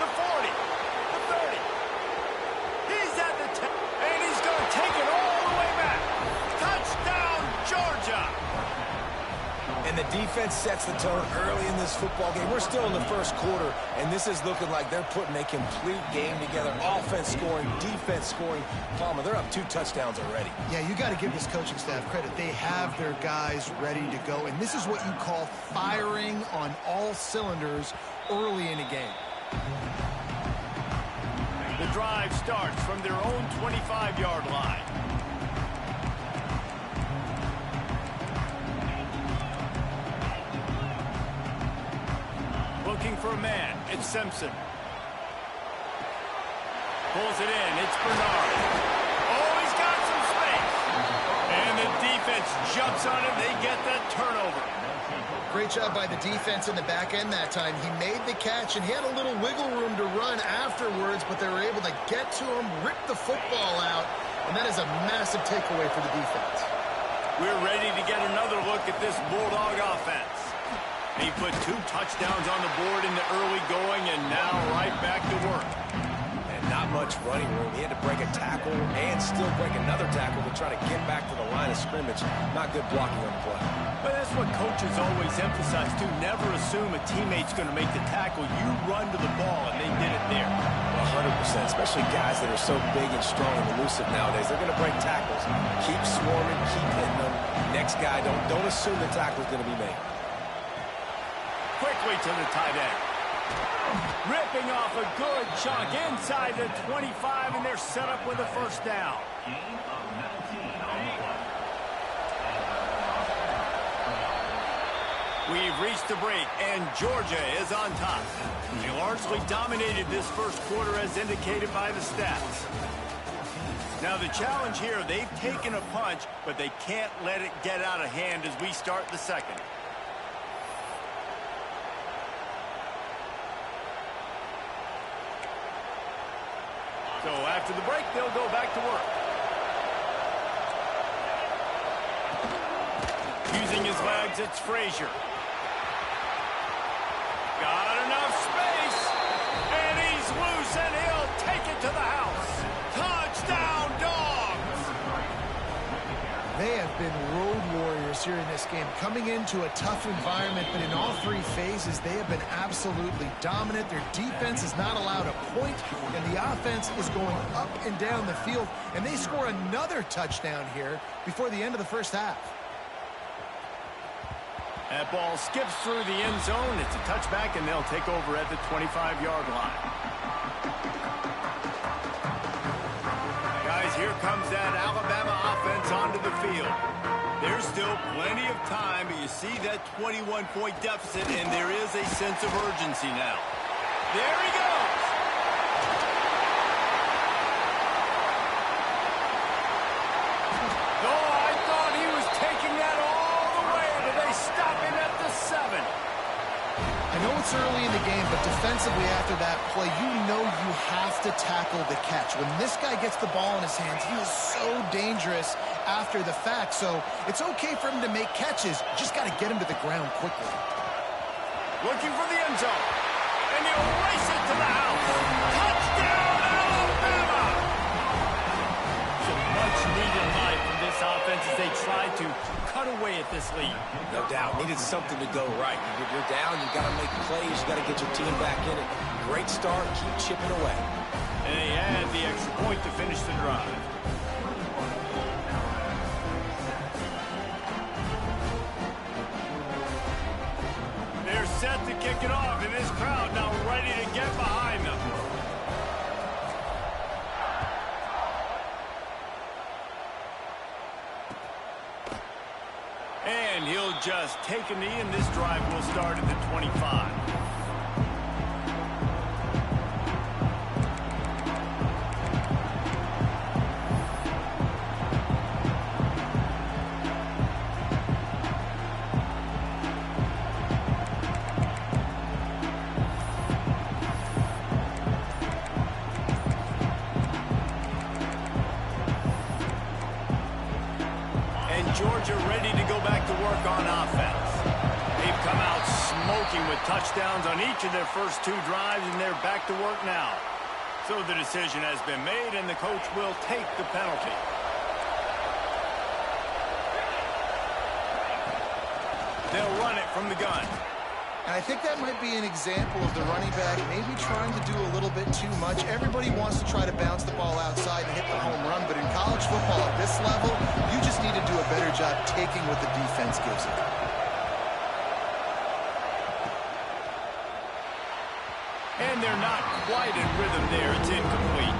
The 40. The 30. He's at the 10. And he's going to take it all the way back. Touchdown, Georgia. And the defense sets the tone early in this football game. We're still in the first quarter, and this is looking like they're putting a complete game together. Offense scoring, defense scoring. Palmer, they're up 2 touchdowns already. Yeah, you got to give this coaching staff credit. They have their guys ready to go, and this is what you call firing on all cylinders early in a game. The drive starts from their own 25-yard line. Looking for a man. It's Simpson. Pulls it in. It's Bernard. Oh, he's got some space. And the defense jumps on him. They get that turnover. Great job by the defense in the back end that time. He made the catch, and he had a little wiggle room to run afterwards, but they were able to get to him, rip the football out, and that is a massive takeaway for the defense. We're ready to get another look at this Bulldog offense. He put 2 touchdowns on the board in the early going, and now right back to work. And not much running room. He had to break a tackle and still break another tackle to try to get back to the line of scrimmage. Not good blocking on the play. But that's what coaches always emphasize, too. Never assume a teammate's going to make the tackle. You run to the ball, and they did it there. 100%, especially guys that are so big and strong and elusive nowadays. They're going to break tackles. Keep swarming, keep hitting them. Next guy, don't assume the tackle's going to be made. Quickly to the tight end. Ripping off a good chunk inside the 25, and they're set up with a first down. We've reached the break, and Georgia is on top. They largely dominated this first quarter as indicated by the stats. Now the challenge here, they've taken a punch, but they can't let it get out of hand as we start the second. So after the break, they'll go back to work. Using his legs, it's Frazier. Got enough space, and he's loose, and he'll take it to the house. Touchdown, Dogs! They have been road warriors here in this game, coming into a tough environment, but in all 3 phases, they have been absolutely dominant. Their defense is not allowed a point, and the offense is going up and down the field, and they score another touchdown here before the end of the first half. That ball skips through the end zone. It's a touchback, and they'll take over at the 25-yard line. Guys, here comes that Alabama offense onto the field. There's still plenty of time, but you see that 21-point deficit, and there is a sense of urgency now. There he goes. Oh, I thought he was taking that all the way, but they stop him at the 7. I know it's early in the game, but defensively after that play, you know you have to tackle the catch. When this guy gets the ball in his hands, he is so dangerous after the fact. So it's okay for him to make catches. You just got to get him to the ground quickly. Looking for the end zone. And he'll race it to the house. Touchdown, Alabama! Some much-needed life from this offense as they try to cut away at this lead. No doubt. Needed something to go right. You're down. You got to make plays. You got to get your team back in it. Great start. Keep chipping away. And they add the extra point to finish the drive. They're set to kick it off, and this crowd now ready to get behind them. And he'll just take a knee, and this drive will start at the 25. Georgia ready to go back to work on offense. They've come out smoking with touchdowns on each of their first 2 drives, and they're back to work now. So the decision has been made, and the coach will take the penalty. They'll run it from the gun. And I think that might be an example of the running back maybe trying to do a little bit too much. Everybody wants to try to bounce the ball outside and hit the home run, but in college football at this level, you just need to do a better job taking what the defense gives you. And they're not quite in rhythm there. It's incomplete.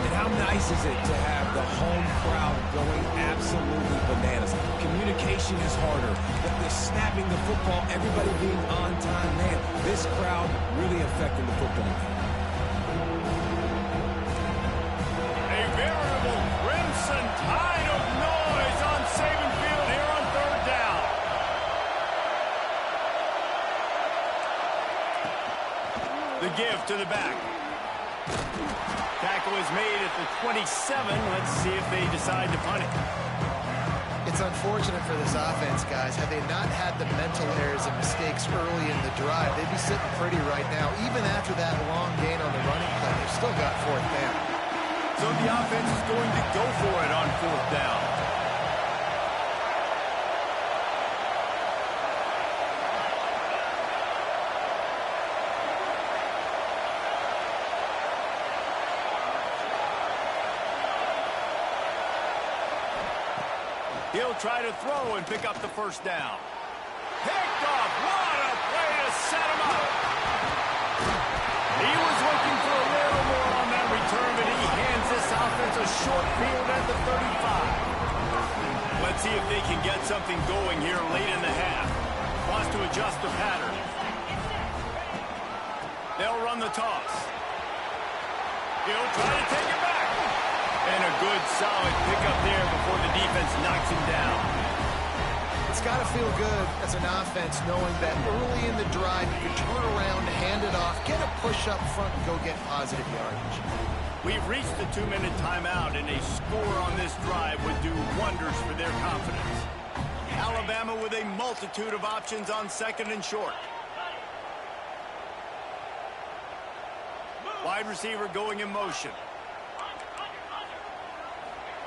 And how nice is it to have the home crowd going absolutely bananas? Communication is harder, but the snapping the football, everybody being on time, man, this crowd really affecting the football game. A veritable crimson tide of noise on Saban Field here on third down. The give to the back. Tackle is made at the 27. Let's see if they decide to punt it. It's unfortunate for this offense, guys. Had they not had the mental errors and mistakes early in the drive, they'd be sitting pretty right now. Even after that long gain on the running play, they've still got fourth down. So the offense is going to go for it on fourth down. He'll try to throw and pick up the first down. Picked off. What a play to set him up. He was looking for a little more on that return, but he hands this offense a short field at the 35. Let's see if they can get something going here late in the half. Wants to adjust the pattern. They'll run the toss. He'll try to take it back. And a good, solid pickup there before the defense knocks him down. It's got to feel good as an offense knowing that early in the drive you can turn around, hand it off, get a push up front, and go get positive yardage. We've reached the 2-minute timeout, and a score on this drive would do wonders for their confidence. Alabama with a multitude of options on second and short. Wide receiver going in motion.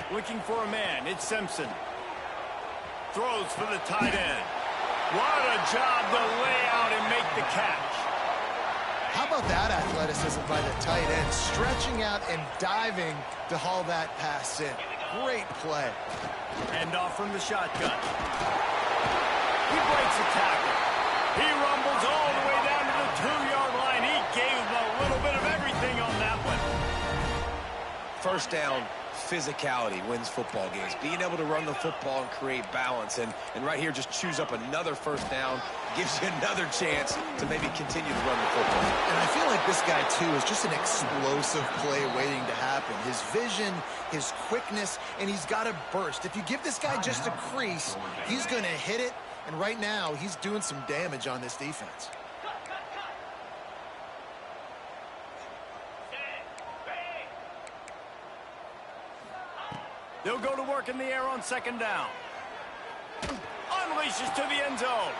Looking for a man. It's Simpson. Throws for the tight end. What a job to lay out and make the catch. How about that athleticism by the tight end, stretching out and diving to haul that pass in. Great play. Hand off from the shotgun. He breaks a tackle. He rumbles all the way down to the 2-yard line. He gave him a little bit of everything on that one. First down, physicality wins football games. Being able to run the football and create balance. And right here, just choose up another first down. Gives you another chance to maybe continue to run the football. And I feel like this guy, too, is just an explosive play waiting to happen. His vision, his quickness, and he's got a burst. If you give this guy just a crease, he's going to hit it. And right now, he's doing some damage on this defense. They'll go to work in the air on second down. Unleashes to the end zone.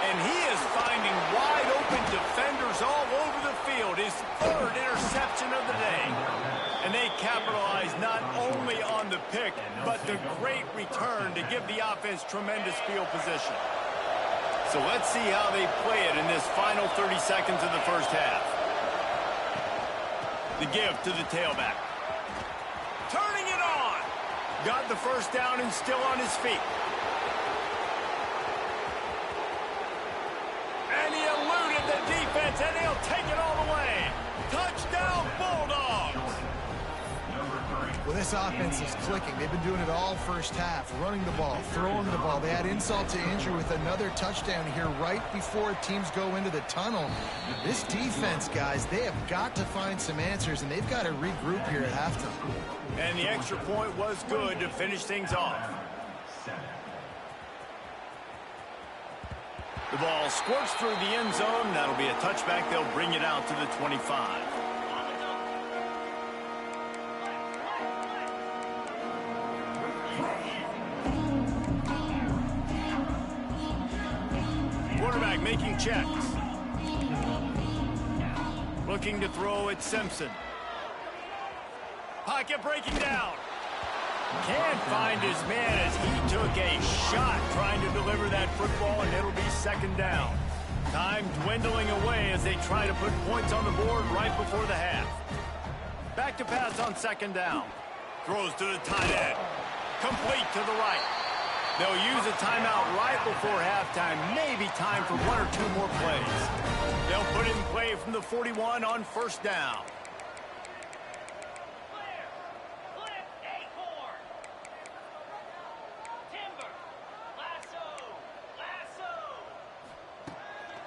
And he is finding wide-open defenders all over the field. His third interception of the day. And they capitalize not only on the pick, but the great return to give the offense tremendous field position. So let's see how they play it in this final 30 seconds of the first half. The give to the tailback. Turning it on. Got the first down and still on his feet. And he eluded the defense, and he'll take it all the way. Touchdown, Bulldogs! Well, this offense is clicking. They've been doing it all first half, running the ball, throwing the ball. They had insult to injury with another touchdown here right before teams go into the tunnel. This defense, guys, they have got to find some answers, and they've got to regroup here at halftime. And the extra point was good to finish things off. The ball squirts through the end zone. That'll be a touchback. They'll bring it out to the 25. Quarterback making checks. Looking to throw at Simpson. Pocket breaking down. Can't find his man as he took a shot trying to deliver that football, and it'll be second down. Time dwindling away as they try to put points on the board right before the half. Back to pass on second down. Throws to the tight end. Complete to the right. They'll use a timeout right before halftime. Maybe time for one or two more plays. They'll put it in play from the 41 on first down.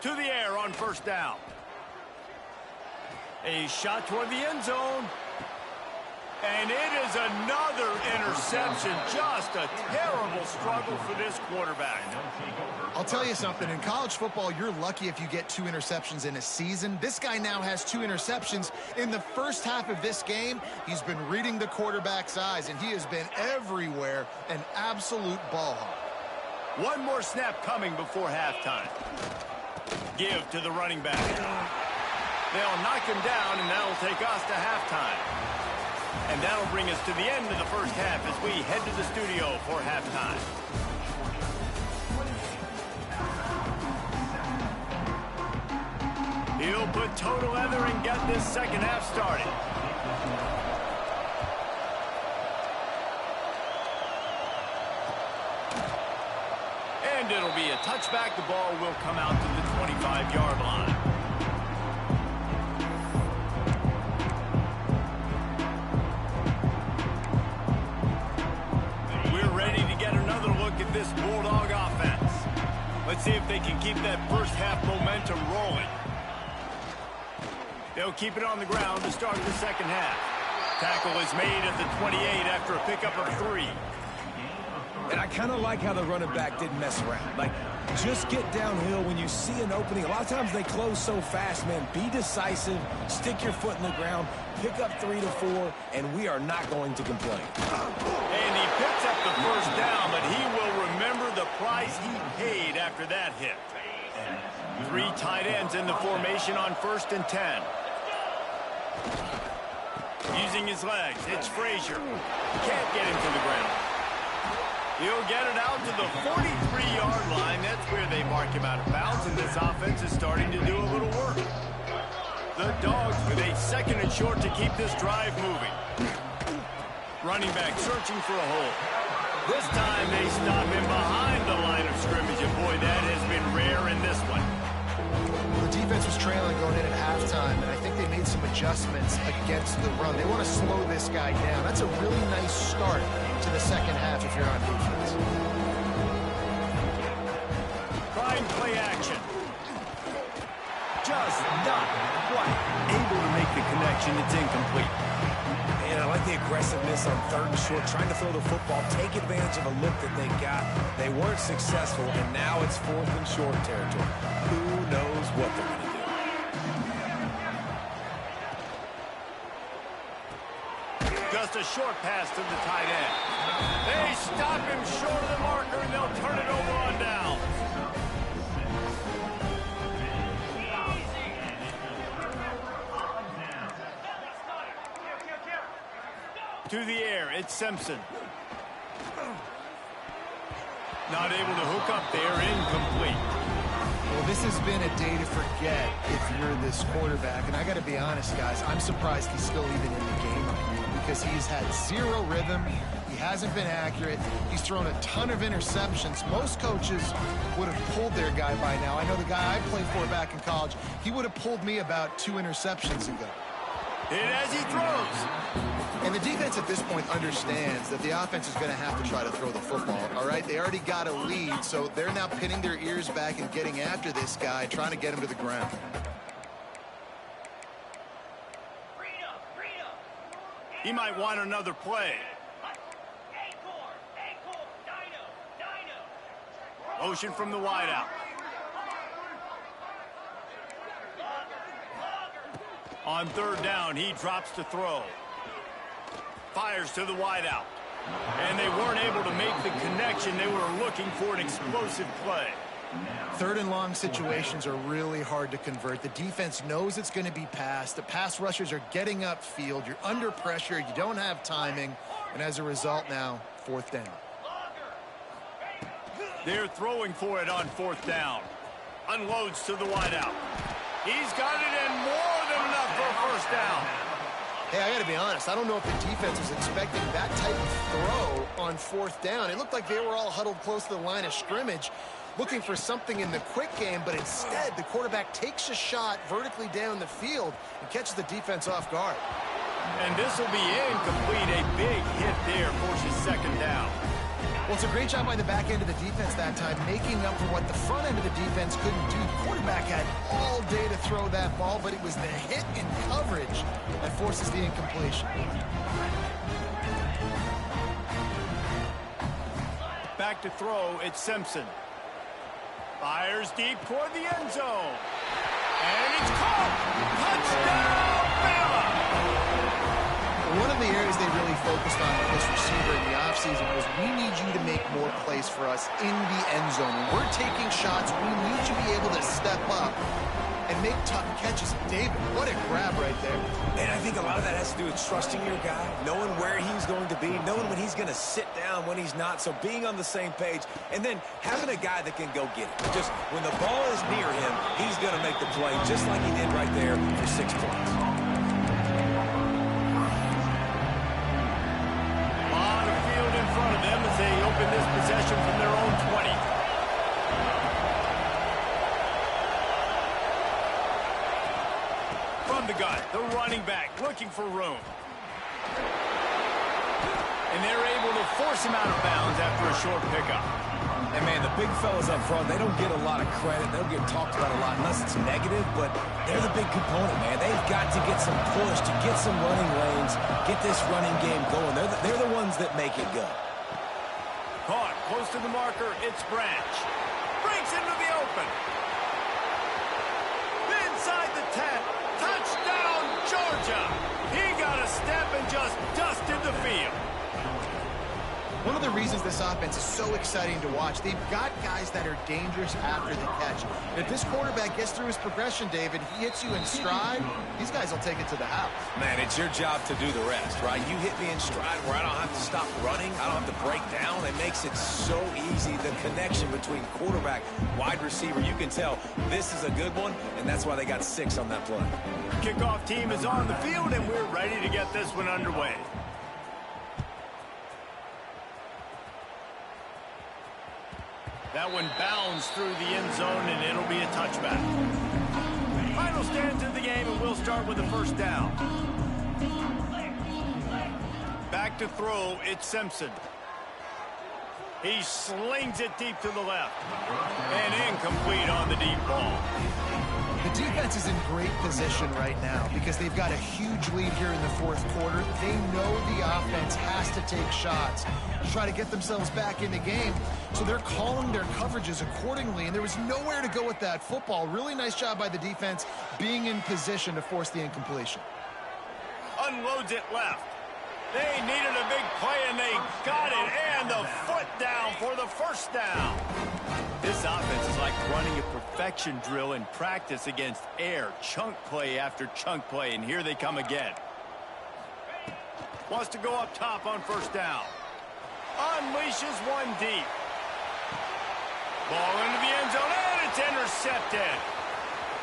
To the air on first down. A shot toward the end zone. And it is another interception. Just a terrible struggle for this quarterback. I'll tell you something. In college football, you're lucky if you get 2 interceptions in a season. This guy now has 2 interceptions. In the first half of this game, he's been reading the quarterback's eyes, and he has been everywhere, an absolute ball hawk. One more snap coming before halftime. Give to the running back. They'll knock him down, and that'll take us to halftime. And that'll bring us to the end of the first half as we head to the studio for halftime. He'll put toe to leather and get this second half started. And it'll be a touchback. The ball will come out to the 25-yard line. We're ready to get another look at this Bulldog offense. Let's see if they can keep that first half momentum rolling. They'll keep it on the ground to start the second half. Tackle is made at the 28 after a pickup of 3. And I kind of like how the running back didn't mess around. Like, just get downhill when you see an opening. A lot of times they close so fast, man. Be decisive, stick your foot in the ground, pick up 3 to 4, and we are not going to complain. And he picks up the first down, but he will remember the price he paid after that hit. 3 tight ends in the formation on 1st and 10. Using his legs, it's Frazier. Can't get him to the ground. He'll get it out to the 43-yard line. That's where they mark him out of bounds, and this offense is starting to do a little work. The Dogs with a 2nd and short to keep this drive moving. Running back searching for a hole. This time they stop him behind the line of scrimmage, and boy, that has been rare in this one. The defense was trailing going in at halftime, and I think they made some adjustments against the run. They want to slow this guy down. That's a really nice start to the second half if you're on defense. Trying play action. Just not quite able to make the connection. It's incomplete. And I like the aggressiveness on 3rd and short, trying to throw the football, take advantage of a look that they got. They weren't successful, and now it's 4th and short territory. Who knows what they're going to do? Just a short pass to the tight end. They stop him short of the marker, and they'll turn it over on down. To the air, it's Simpson. Not able to hook up there, incomplete. Well, this has been a day to forget if you're this quarterback. And I got to be honest, guys, I'm surprised he's still even in the game right now because he's had 0 rhythm. He hasn't been accurate. He's thrown a ton of interceptions. Most coaches would have pulled their guy by now. I know the guy I played for back in college, he would have pulled me about 2 interceptions ago. Hit as he throws. And the defense at this point understands that the offense is going to have to try to throw the football, all right? They already got a lead, so they're now pinning their ears back and getting after this guy, trying to get him to the ground. He might want another play. Motion from the wideout. On 3rd down, he drops to throw. Fires to the wideout. And they weren't able to make the connection. They were looking for an explosive play. Third and long situations are really hard to convert. The defense knows it's going to be passed. The pass rushers are getting upfield. You're under pressure. You don't have timing. And as a result now, fourth down. They're throwing for it on fourth down. Unloads to the wideout. He's got it in more than enough for a first down. Hey, I got to be honest. I don't know if the defense was expecting that type of throw on fourth down. It looked like they were all huddled close to the line of scrimmage, looking for something in the quick game, but instead the quarterback takes a shot vertically down the field and catches the defense off guard. And this will be incomplete. A big hit there forces second down. Well, it's a great job by the back end of the defense that time, making up for what the front end of the defense couldn't do. The quarterback had all day to throw that ball, but it was the hit in coverage that forces the incompletion. Back to throw, it's Simpson. Fires deep toward the end zone. And it's caught! Touchdown, Bama! One of the areas they really focused on with this receiver in the offseason was, we need you to make more plays for us in the end zone. When we're taking shots, we need you to be able to step up and make tough catches. David, what a grab right there. And I think a lot of that has to do with trusting your guy, knowing where he's going to be, knowing when he's going to sit down, when he's not, so being on the same page, and then having a guy that can go get it. Just when the ball is near him, he's going to make the play, just like he did right there for 6 points. Front of them as they open this possession from their own 20. From the gun, the running back looking for room. And they're able to force him out of bounds after a short pickup. And, man, the big fellas up front, they don't get a lot of credit. They don't get talked about a lot unless it's negative, but they're the big component, man. They've got to get some push, to get some running lanes, get this running game going. They're the ones that make it go. Caught close to the marker, it's Branch. Breaks into the open. Inside the 10. Touchdown, Georgia. He got a step and just dusted the field. One of the reasons this offense is so exciting to watch, they've got guys that are dangerous after the catch. If this quarterback gets through his progression, David, he hits you in stride, these guys will take it to the house. Man, it's your job to do the rest, right? You hit me in stride where I don't have to stop running. I don't have to break down. It makes it so easy, the connection between quarterback, wide receiver. You can tell this is a good one, and that's why they got 6 on that play. Kickoff team is on the field, and we're ready to get this one underway. That one bounds through the end zone, and it'll be a touchback. Final stands of the game, and we'll start with the first down. Back to throw, it's Simpson. He slings it deep to the left. And incomplete on the deep ball. The defense is in great position right now because they've got a huge lead here in the fourth quarter. They know the offense has to take shots to try to get themselves back in the game. So they're calling their coverages accordingly, and there was nowhere to go with that football. Really nice job by the defense being in position to force the incompletion. Unloads it left. They needed a big play, and they got it, and the foot down for the first down. This offense is like running a perfection drill in practice against air. Chunk play after chunk play, and here they come again. Wants to go up top on first down. Unleashes one deep. Ball into the end zone, and it's intercepted.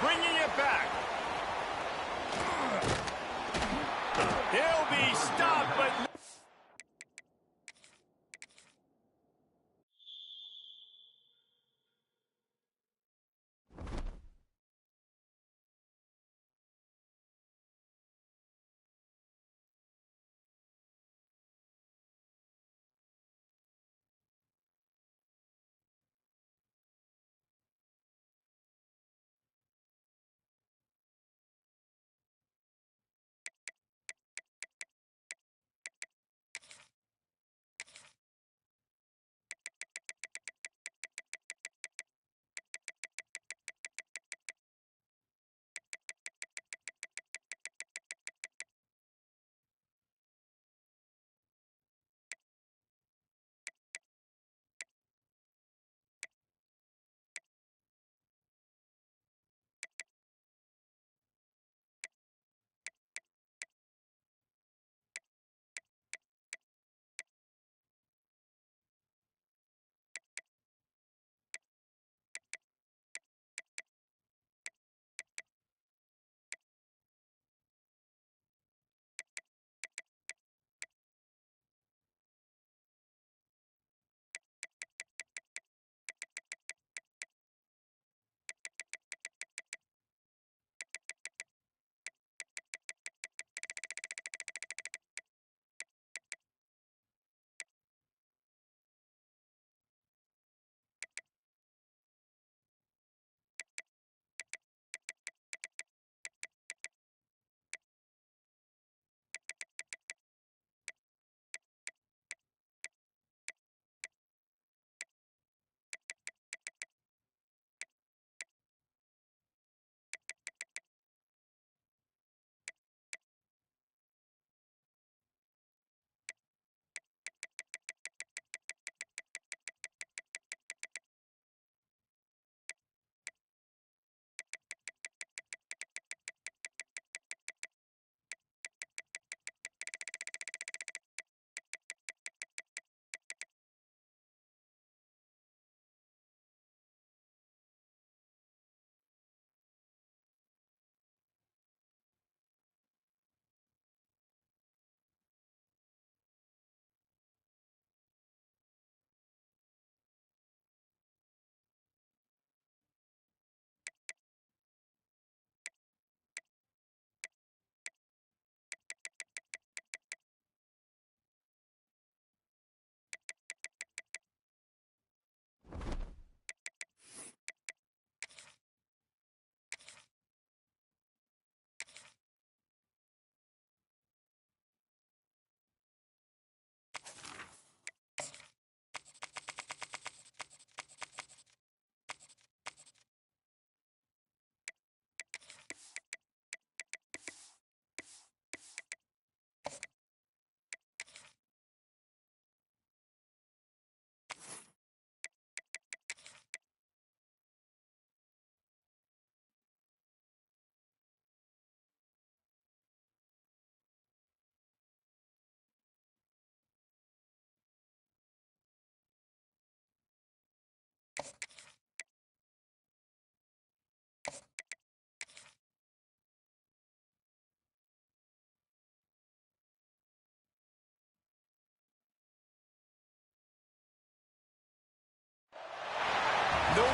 Bringing it back. He'll be stopped, but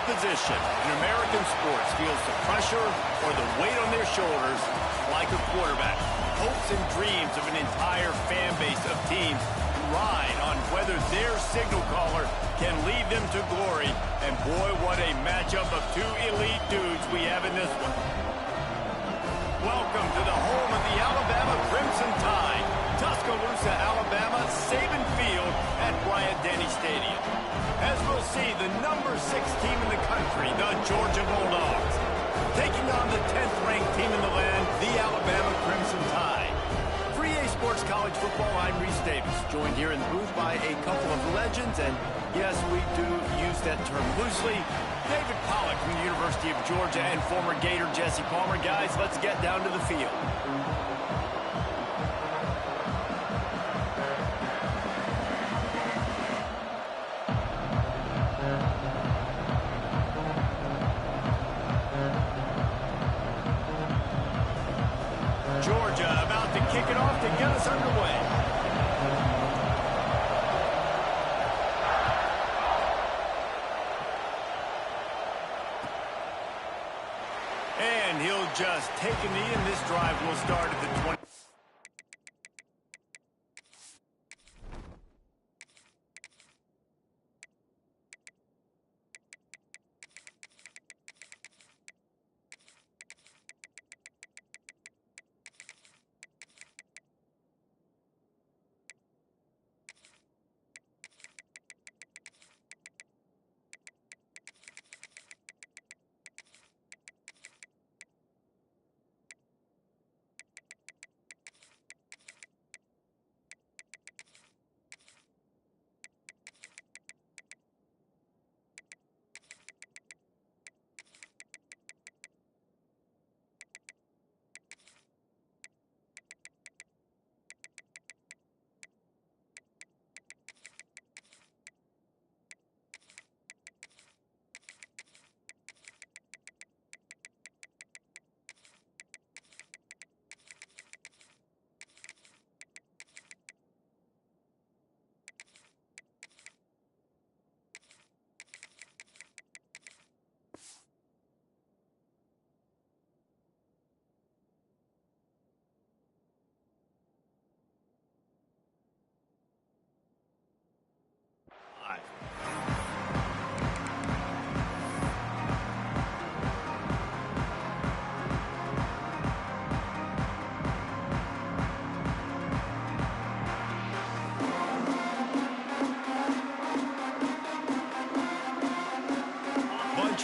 position in American sports feels the pressure or the weight on their shoulders like a quarterback. Hopes and dreams of an entire fan base of teams ride on whether their signal caller can lead them to glory. And boy, what a matchup of two elite dudes we have in this one. Welcome to the home of the Alabama Crimson Tide. Tuscaloosa, Alabama, Saban Field at Bryant-Denny Stadium. As we'll see, the number 6 team in the country, the Georgia Bulldogs, taking on the 10th-ranked team in the land, the Alabama Crimson Tide. For EA Sports College Football, I'm Reese Davis, joined here in the booth by a couple of legends, and yes, we do use that term loosely. David Pollack from the University of Georgia and former Gator Jesse Palmer. Guys, let's get down to the field. Georgia about to kick it off to get us underway. And he'll just take a knee, and this drive will start at the 20.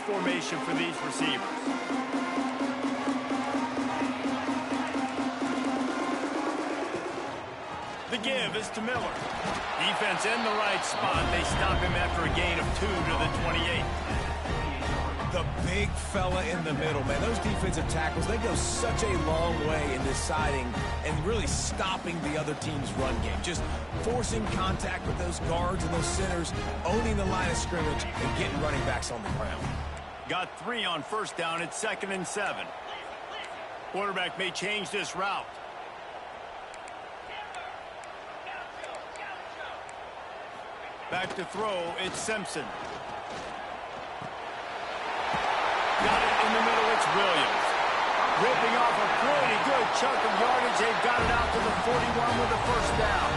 Formation for these receivers. The give is to Miller. Defense in the right spot. They stop him after a gain of 2 to the 28. The big fella in the middle, man. Those defensive tackles, they go such a long way in deciding and really stopping the other team's run game. Just forcing contact with those guards and those centers, owning the line of scrimmage, and getting running backs on the ground. Got 3 on first down. It's 2nd and 7. Quarterback may change this route. Back to throw. It's Simpson. Got it in the middle. It's Williams. Ripping off a pretty good chunk of yardage. They've got it out to the 41 with a first down.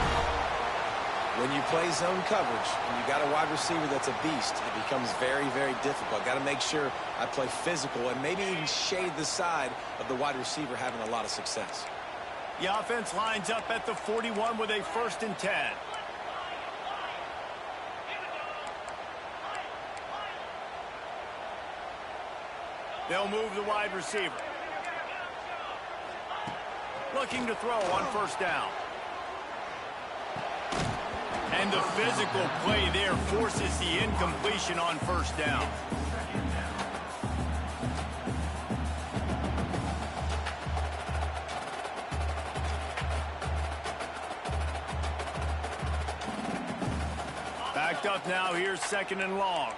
When you play zone coverage and you got a wide receiver that's a beast, it becomes very, very difficult. Got to make sure I play physical and maybe even shade the side of the wide receiver having a lot of success. The offense lines up at the 41 with a 1st and 10. They'll move the wide receiver. Looking to throw on first down. And the physical play there forces the incompletion on first down. Backed up now. Here's 2nd and long.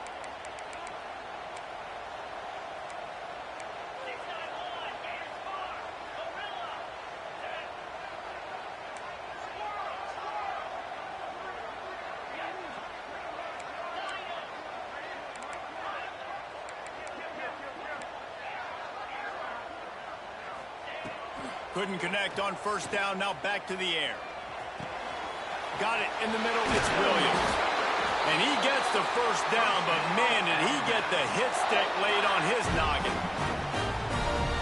Couldn't connect on first down. Now back to the air. Got it in the middle. It's Williams. And he gets the first down, but man, did he get the hit stick laid on his noggin.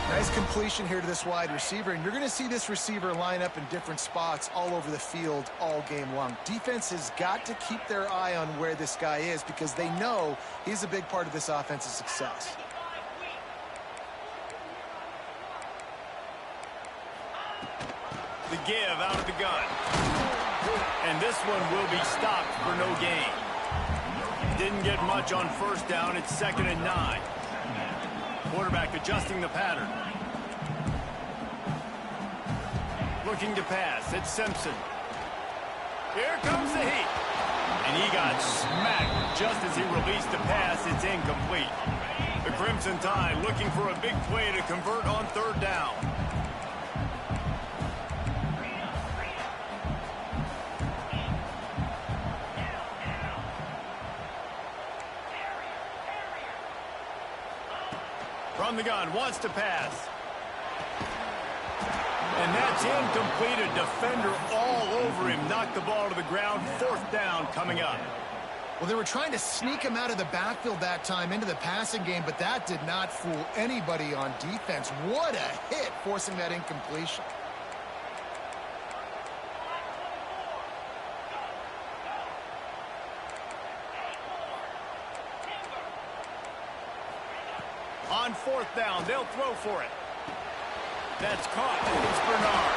Nice completion here to this wide receiver, and you're going to see this receiver line up in different spots all over the field all game long. Defense has got to keep their eye on where this guy is because they know he's a big part of this offense's success. The give out of the gun. And this one will be stopped for no gain. Didn't get much on first down. It's 2nd and 9. Quarterback adjusting the pattern. Looking to pass. It's Simpson. Here comes the heat. And he got smacked just as he released the pass. It's incomplete. The Crimson Tide looking for a big play to convert on 3rd down. From the gun, wants to pass. And that's incomplete. A defender all over him. Knocked the ball to the ground. 4th down coming up. Well, they were trying to sneak him out of the backfield that time into the passing game, but that did not fool anybody on defense. What a hit, forcing that incompletion. On 4th down, they'll throw for it. That's caught. It's Bernard.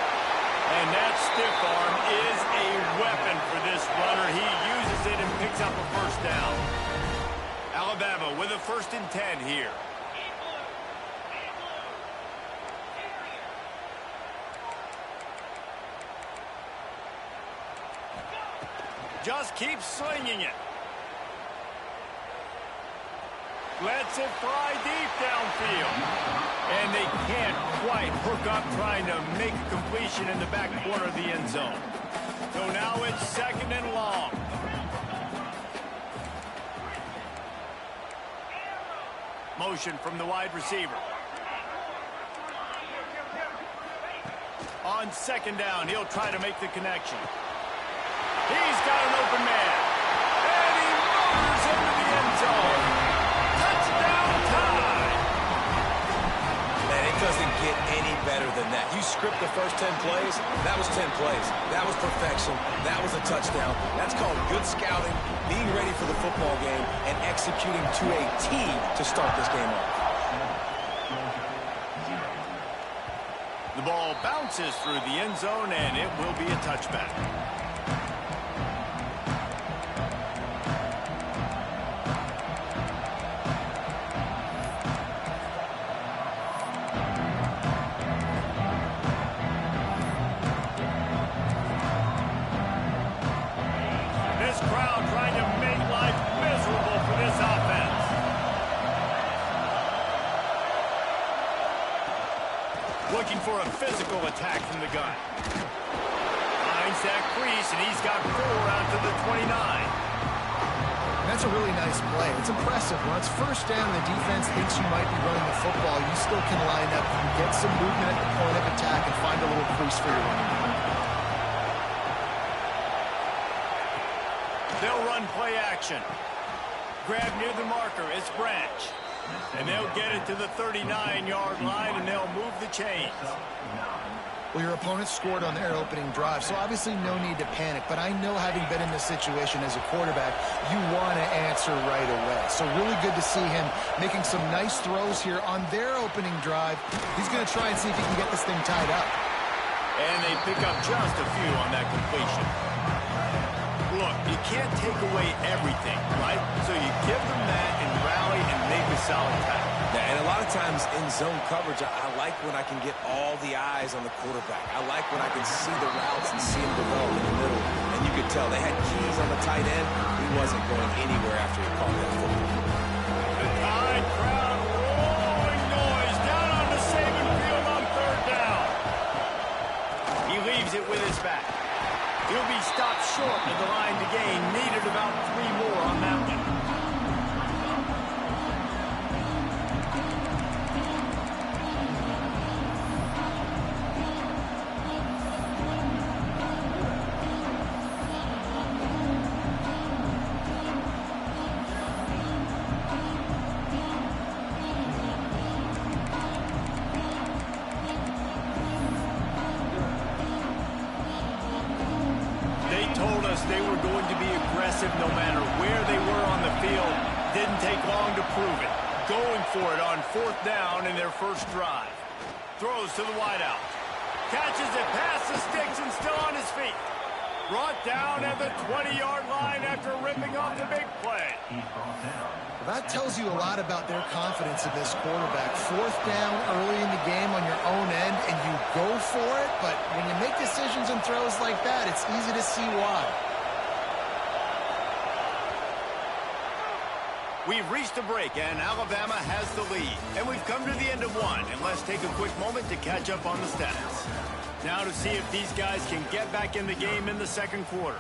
And that stiff arm is a weapon for this runner. He uses it and picks up a first down. Alabama with a 1st and 10 here. Just keep slinging it. Lets it fly deep downfield. And they can't quite hook up trying to make a completion in the back corner of the end zone. So now it's 2nd and long. Motion from the wide receiver. On 2nd down, he'll try to make the connection. He's got an open man. And he motors into the end zone. Touchdown time! Man, it doesn't get any better than that. You script the first 10 plays, that was 10 plays. That was perfection. That was a touchdown. That's called good scouting, being ready for the football game, and executing to a T to start this game off. The ball bounces through the end zone, and it will be a touchback. Looking for a physical attack from the gun. Finds that crease, and he's got 4 out to the 29. That's a really nice play. It's impressive. When it's first down and the defense thinks you might be running the football, you still can line up. You can get some movement at the point of attack and find a little crease for your running back. They'll run play action. Grab near the marker. It's Branch. And they'll get it to the 39-yard line, and they'll move the chains. Well, your opponent scored on their opening drive, so obviously no need to panic. But I know, having been in this situation as a quarterback, you want to answer right away. So really good to see him making some nice throws here on their opening drive. He's going to try and see if he can get this thing tied up. And they pick up just a few on that completion. Look, you can't take away everything, right? So you give them that and rally and make a solid tackle. Yeah, and a lot of times in zone coverage, I like when I can get all the eyes on the quarterback. I like when I can see the routes and see them develop in the middle. And you could tell they had keys on the tight end. He wasn't going anywhere after he caught that football. The Tide crowd rolling noise down on the Saban field on 3rd down. He leaves it with his back. He'll be stopped short of the line to gain. Needed about 3 more on that one. they were going to be aggressive no matter where they were on the field. Didn't take long to prove it. Going for it on 4th down in their first drive. Throws to the wideout. Catches it past the sticks and still on his feet. Brought down at the 20-yard line after ripping off the big play. That tells you a lot about their confidence in this quarterback. 4th down early in the game on your own end, and you go for it, but when you make decisions and throws like that, it's easy to see why. We've reached a break, and Alabama has the lead. And we've come to the end of one, and let's take a quick moment to catch up on the stats. Now to see if these guys can get back in the game in the second quarter.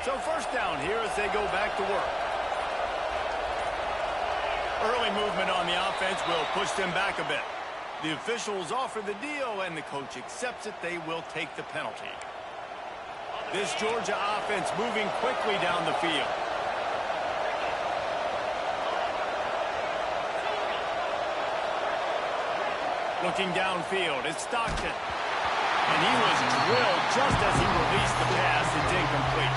So first down here as they go back to work. Early movement on the offense will push them back a bit. The officials offer the deal, and the coach accepts it. They will take the penalty. This Georgia offense moving quickly down the field. Looking downfield, it's Stockton. And he was drilled just as he released the pass. It's incomplete.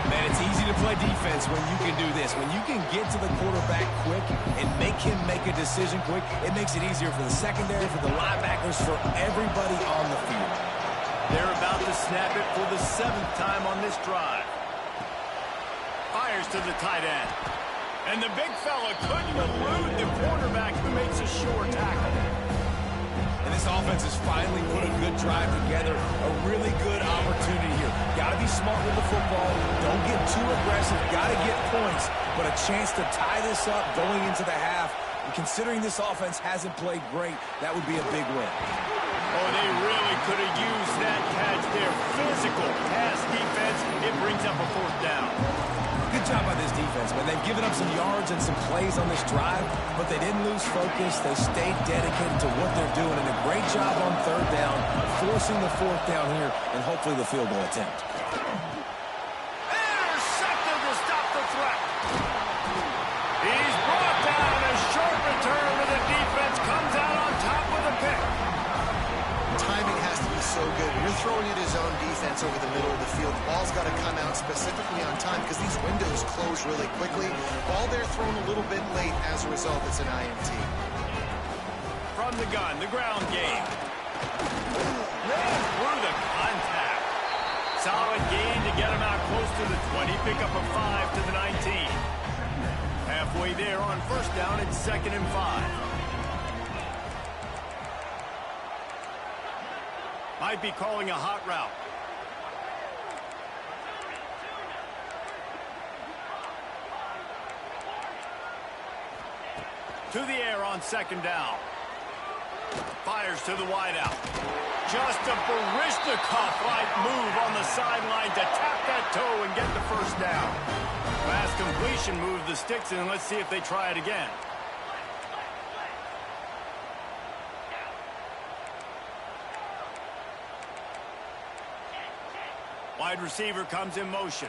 Man, it's easy to play defense when you can do this. When you can get to the quarterback quick and make him make a decision quick, it makes it easier for the secondary, for the linebackers, for everybody on the field. They're about to snap it for the 7th time on this drive. Fires to the tight end. And the big fella couldn't elude the quarterback who makes a sure tackle. And this offense has finally put a good drive together. A really good opportunity here. Got to be smart with the football. Don't get too aggressive. Got to get points. But a chance to tie this up going into the half. And considering this offense hasn't played great, that would be a big win. Oh, they really could have used that catch there. Physical pass defense. It brings up a 4th down. Good job by this defense, man. They've given up some yards and some plays on this drive, but they didn't lose focus. They stayed dedicated to what they're doing, and a great job on 3rd down, forcing the 4th down here, and hopefully the field goal attempt. Intercepted to stop the threat. He's brought down. A short return to the defense comes out on top with a pick. Timing has to be so good. You're throwing at his own defense over the middle of the field. The ball's got to come out specifically on time because these windows close really quickly. Ball there thrown a little bit late. As a result, it's an INT. From the gun, the ground game. Through the contact. Solid gain to get him out close to the 20. Pick up a 5 to the 19. Halfway there on 1st down, it's 2nd and 5. Might be calling a hot route. To the air on 2nd down. Fires to the wideout. Just a Baryshnikov-like move on the sideline to tap that toe and get the 1st down. Last completion moved the sticks in. Let's see if they try it again. Wide receiver comes in motion.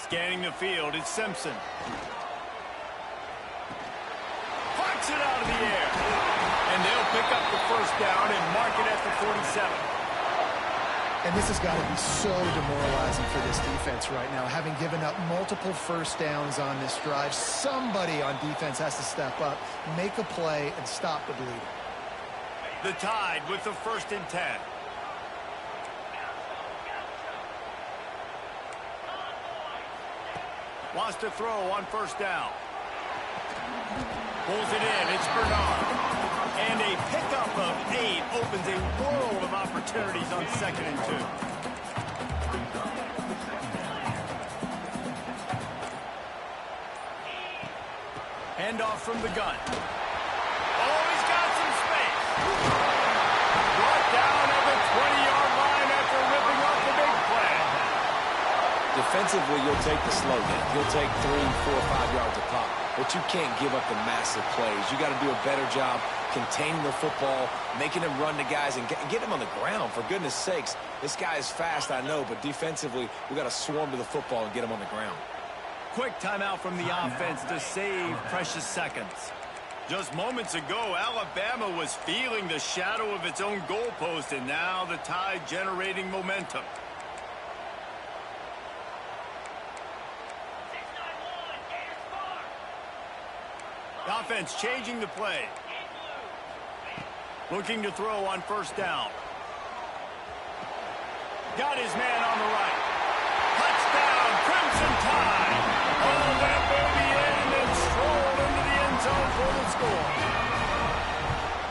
Scanning the field, it's Simpson. Parks it out of the air. And they'll pick up the 1st down and mark it at the 47. And this has got to be so demoralizing for this defense right now. Having given up multiple 1st downs on this drive, somebody on defense has to step up, make a play, and stop the bleeding. The Tide with the 1st and 10. Wants to throw on 1st down. Pulls it in. It's Bernard. And a pickup of 8 opens a world of opportunities on 2nd and 2. Handoff from the gun. Oh, he's got some space. Brought down at the 20-yard line after ripping off the big play. Defensively, you'll take the slow down. You'll take 3, 4, 5 yards a pop. But you can't give up the massive plays. You got to do a better job containing the football, making them run to guys, and get them on the ground. For goodness sakes, this guy is fast, I know, but defensively, we got to swarm to the football and get him on the ground. Quick timeout from the offense to save precious seconds. Just moments ago, Alabama was feeling the shadow of its own goalpost, and now the Tide generating momentum. The offense changing the play. Looking to throw on first down. Got his man on the right. Touchdown, Crimson Tide. Oh, that baby in and strolled into the end zone for the score.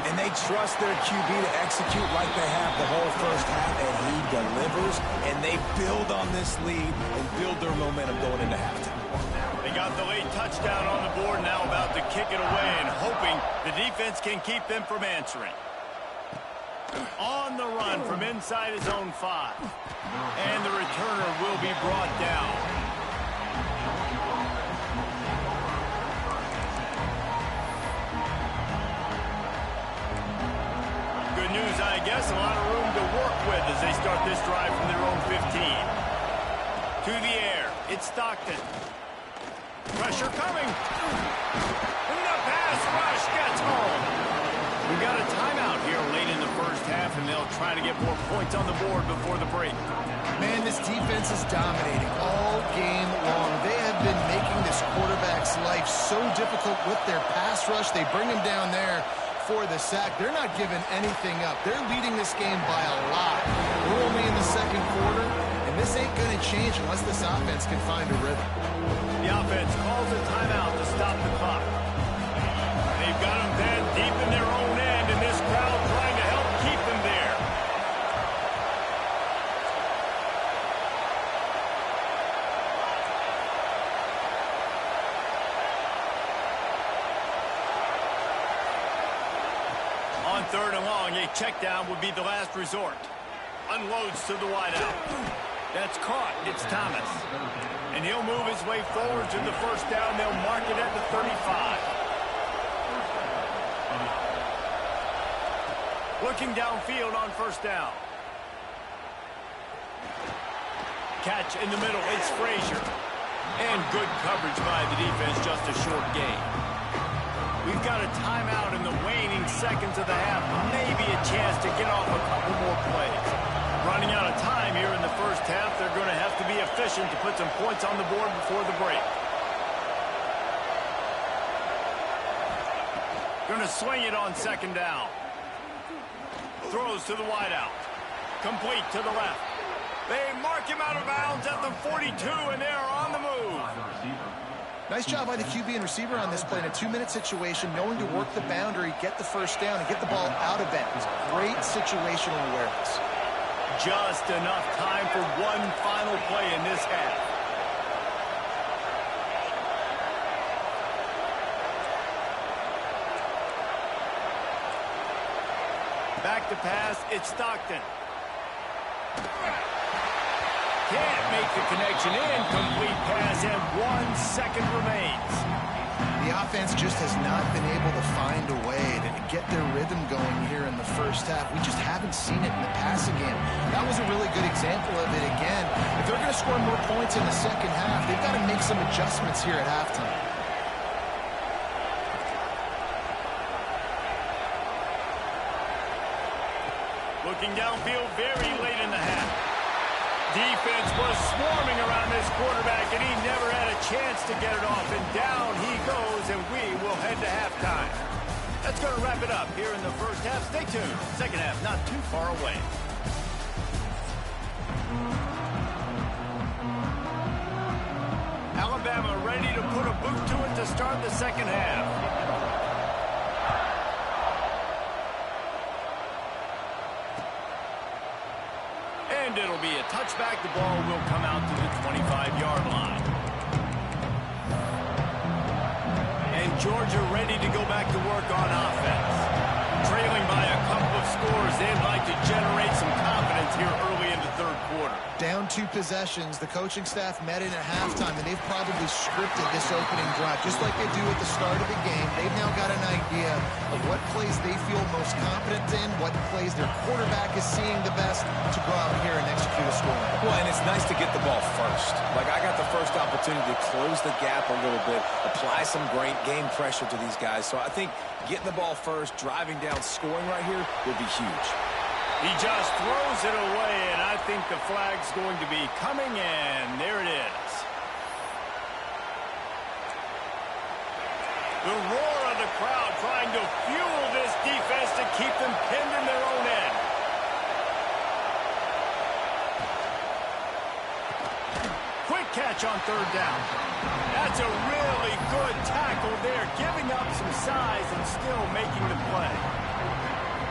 And they trust their QB to execute like they have the whole first half, and he delivers, and they build on this lead and build their momentum going into halftime. They got the late touchdown on the board, now about to kick it away and hoping the defense can keep them from answering. On the run from inside his own 5. And the returner will be brought down. Good news, I guess. A lot of room to work with as they start this drive from their own 15. To the air. It's Stockton. Pressure coming. And the pass rush gets home. We got a timeout here late in the first half, and they'll try to get more points on the board before the break. Man, this defense is dominating all game long. They have been making this quarterback's life so difficult with their pass rush. They bring him down there for the sack. They're not giving anything up. They're leading this game by a lot. We're only in the second quarter, and this ain't going to change unless this offense can find a rhythm. The offense calls a timeout to stop the clock. They've got them then deep in their own end, and this crowd trying to help keep them there. On third and long, a check down would be the last resort. Unloads to the wideout. That's caught. It's Thomas. And he'll move his way forward to the first down. They'll mark it at the 35. Looking downfield on first down. Catch in the middle. It's Frazier. And good coverage by the defense. Just a short gain. We've got a timeout in the waning seconds of the half. Maybe a chance to get off a couple more plays. Running out of time here in the first half. They're going to have to be efficient to put some points on the board before the break. Going to swing it on second down. Throws to the wideout. Complete to the left. They mark him out of bounds at the 42, and they're on the move. Nice job by the QB and receiver on this play in a 2-minute situation, knowing to work the boundary, get the first down, and get the ball out of bounds. Great situational awareness. Just enough time for one final play in this half. Back to pass, it's Stockton. Can't make the connection. Incomplete pass, and 1 second remains. The offense just has not been able to find a way to get their rhythm going here in the first half. We just haven't seen it in the passing game. That was a really good example of it again. If they're going to score more points in the second half, they've got to make some adjustments here at halftime. Looking downfield very late in the half. Defense was swarming around this quarterback, and he never had a chance to get it off. And down he goes, and we will head to halftime. That's going to wrap it up here in the first half. Stay tuned. Second half not too far away. Alabama ready to put a boot to it to start the second half. And it'll be a touchback. The ball will come out to the 25-yard line. And Georgia ready to go back to work on offense. Trailing by a couple of scores, they'd like to generate some confidence here early in the third quarter. quarter. Down 2 possessions. The coaching staff met in at halftime, and they've probably scripted this opening drive. Just like they do at the start of the game, they've now got an idea of what plays they feel most confident in, what plays their quarterback is seeing the best to go out here and execute a score. Well, and it's nice to get the ball first. Like, I got the first opportunity to close the gap a little bit, apply some great game pressure to these guys. So I think getting the ball first, driving down, scoring right here would be huge. He just throws it away, and I think the flag's going to be coming in. There it is. The roar of the crowd trying to fuel this defense to keep them pinned in their own end. Quick catch on third down. That's a really good tackle there, giving up some size and still making the play.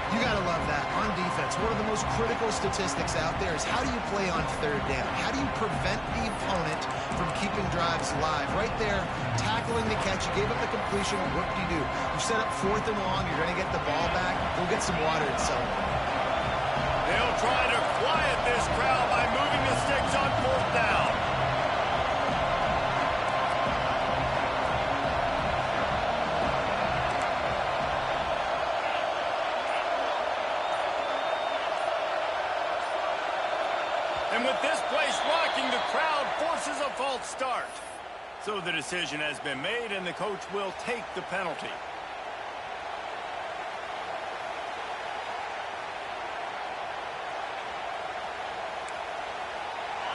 You got to love that. On defense, one of the most critical statistics out there is how do you play on third down? How do you prevent the opponent from keeping drives live? Right there, tackling the catch. You gave up the completion. What do? You set up 4th and long. You're going to get the ball back. Go get some water and celebrate. They'll try to quiet this crowd by moving the sticks on 4th down. And with this place rocking, the crowd forces a false start. So the decision has been made, and the coach will take the penalty.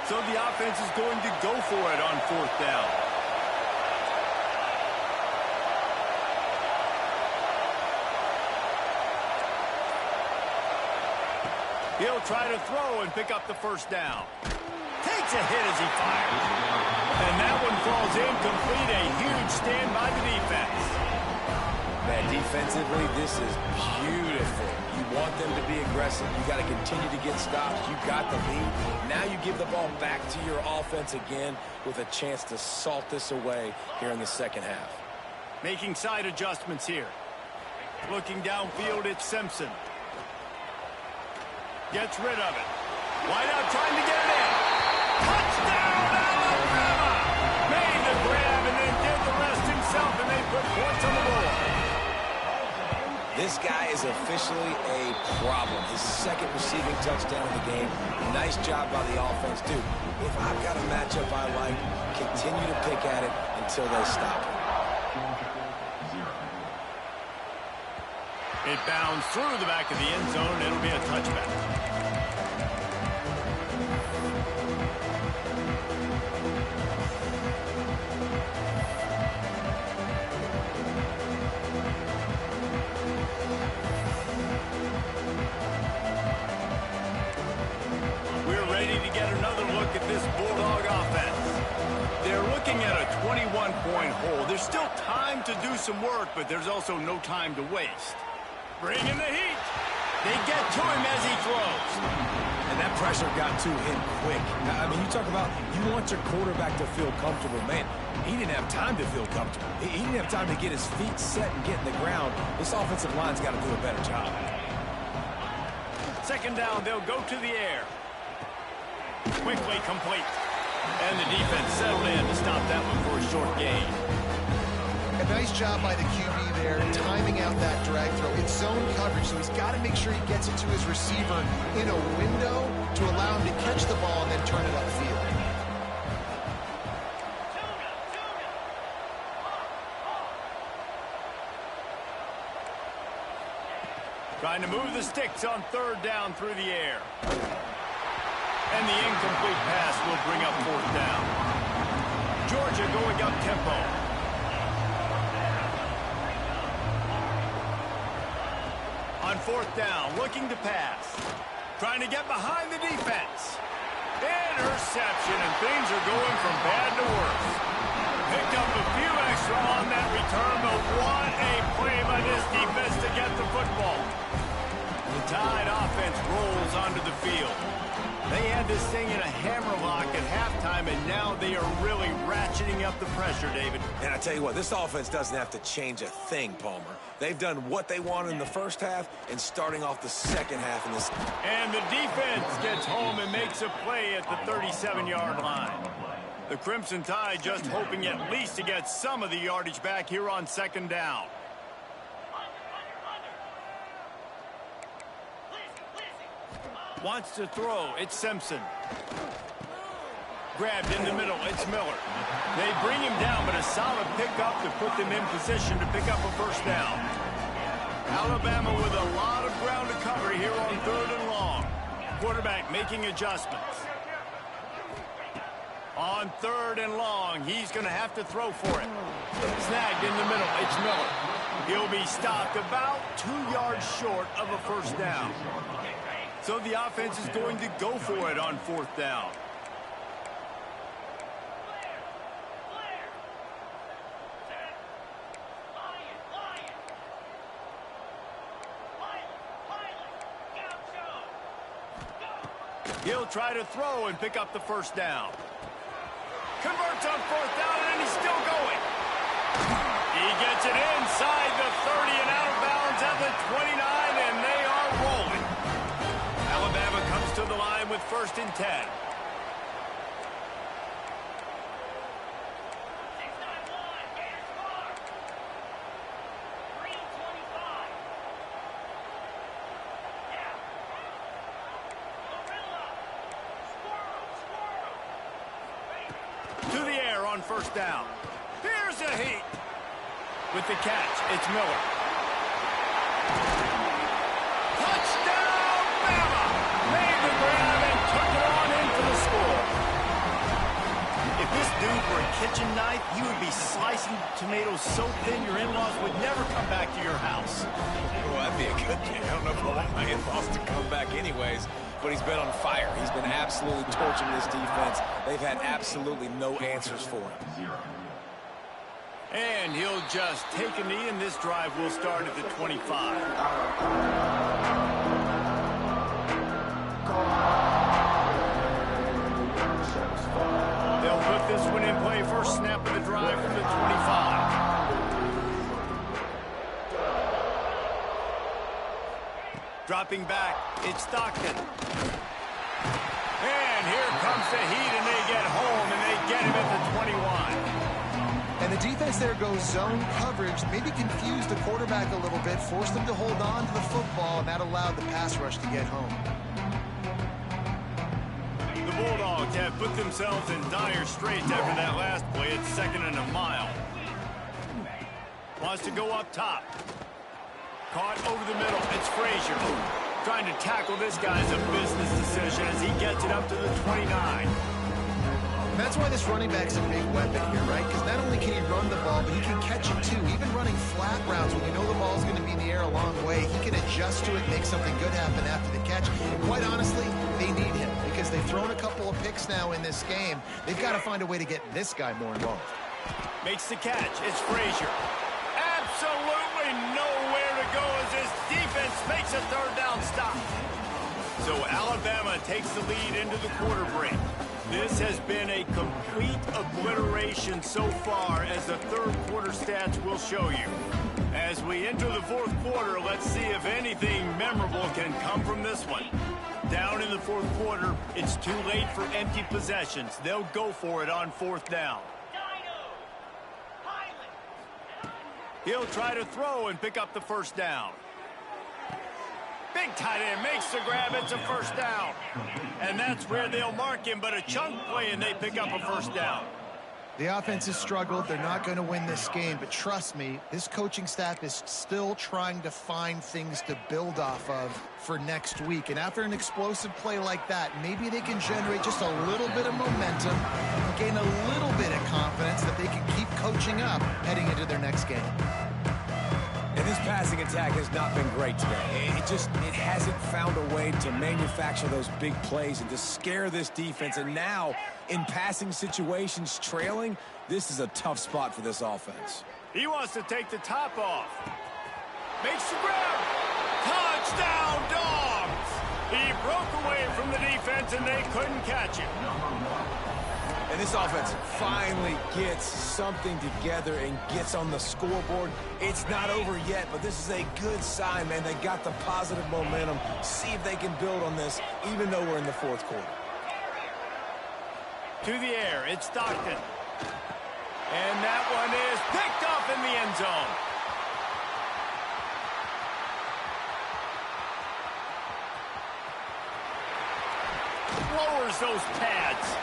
So the offense is going to go for it on 4th down. He'll try to throw and pick up the first down. Takes a hit as he fires. And that one falls incomplete. A huge stand by the defense. Man, defensively, this is beautiful. You want them to be aggressive. You got to continue to get stops. You got the lead. Now you give the ball back to your offense again with a chance to salt this away here in the second half. Making side adjustments here. Looking downfield, it's Simpson. Gets rid of it. Wide out trying to get it in. Touchdown, Alabama! Made the grab and then did the rest himself, and they put points on the board. This guy is officially a problem. His 2nd receiving touchdown of the game. Nice job by the offense. Dude, if I've got a matchup I like, continue to pick at it until they stop it. It bounds through the back of the end zone. It'll be a touchback. We're ready to get another look at this Bulldog offense. They're looking at a 21-point hole. There's still time to do some work, but there's also no time to waste. Bring in the heat. They get to him as he throws. And that pressure got to him quick. I mean, you talk about you want your quarterback to feel comfortable. Man, he didn't have time to feel comfortable. He didn't have time to get his feet set and get in the ground. This offensive line's got to do a better job. 2nd down, they'll go to the air. Quickly complete. And the defense settled in to stop that one for a short gain. A nice job by the QB there, timing out that drag throw. It's zone coverage, so he's got to make sure he gets it to his receiver in a window to allow him to catch the ball and then turn it upfield. Trying to move the sticks on 3rd down through the air. And the incomplete pass will bring up 4th down. Georgia going up tempo. On 4th down, looking to pass. Trying to get behind the defense. Interception, and things are going from bad to worse. Picked up a few extra on that return, but what a play by this defense to get the football. The Tide offense rolls onto the field. They had this thing in a hammerlock at halftime, and now they are really ratcheting up the pressure, David. And I tell you what, this offense doesn't have to change a thing, Palmer. They've done what they wanted in the first half and starting off the second half in this. And the defense gets home and makes a play at the 37-yard line. The Crimson Tide just hoping at least to get some of the yardage back here on second down. Wants to throw. It's Simpson. Grabbed in the middle. It's Miller. They bring him down, but a solid pickup to put them in position to pick up a first down. Alabama with a lot of ground to cover here on 3rd and long. Quarterback making adjustments. On 3rd and long, he's going to have to throw for it. Snagged in the middle. It's Miller. He'll be stopped about 2 yards short of a first down. So the offense is going to go for it on 4th down. He'll try to throw and pick up the first down. Converts on 4th down, and he's still going. He gets it inside the 30 and out of bounds at the 29, and they are rolling. Alabama comes to the line with 1st and 10. To the air on 1st down. Here's a heat. With the catch, it's Miller. Touchdown, Bama! Made the grab and took it on in for the score. If this dude were a kitchen knife, he would be slicing tomatoes so thin your in-laws would never come back to your house. Well, that'd be a good thing. I don't know if I want my in-laws to come back anyways, but he's been on fire. He's been absolutely torching this defense. They've had absolutely no answers for him. And he'll just take a knee, and this drive will start at the 25. They'll put this one in play. First snap of the drive from the 25. Dropping back, it's Stockton. And here comes the heat, and they get home, and they get him at the 21. And the defense there goes zone coverage, maybe confused the quarterback a little bit, forced him to hold on to the football, and that allowed the pass rush to get home. The Bulldogs have put themselves in dire straits after that last play. It's 2nd and a mile. Wants to go up top. Caught over the middle. It's Frazier. Trying to tackle this guy's a business decision as he gets it up to the 29. That's why this running back's a big weapon here, right? Because not only can he run the ball, but he can catch it too. Even running flat routes when you know the ball's going to be in the air a long way, he can adjust to it, make something good happen after the catch. And quite honestly, they need him because they've thrown a couple of picks now in this game. They've got to find a way to get this guy more involved. Makes the catch. It's Frazier. Absolutely nowhere to go as this defense makes a 3rd down stop. So Alabama takes the lead into the quarter break. This has been a complete obliteration so far, as the 3rd quarter stats will show you. As we enter the 4th quarter, let's see if anything memorable can come from this one. Down in the 4th quarter, it's too late for empty possessions. They'll go for it on 4th down. He'll try to throw and pick up the first down. Big tight end makes the grab. It's a first down. And that's where they'll mark him, but a chunk play, and they pick up a first down. The offense has struggled. They're not going to win this game, but trust me, this coaching staff is still trying to find things to build off of for next week. And after an explosive play like that, maybe they can generate just a little bit of momentum, gain a little bit of confidence that they can keep coaching up heading into their next game. And this passing attack has not been great today. It hasn't found a way to manufacture those big plays and to scare this defense. And now, in passing situations, trailing, this is a tough spot for this offense. He wants to take the top off. Makes the grab. Touchdown, Dogs! He broke away from the defense, and they couldn't catch him. And this offense finally gets something together and gets on the scoreboard. It's not over yet, but this is a good sign, man. They got the positive momentum. See if they can build on this, even though we're in the fourth quarter. To the air, it's Stockton. And that one is picked up in the end zone. Lowers those pads.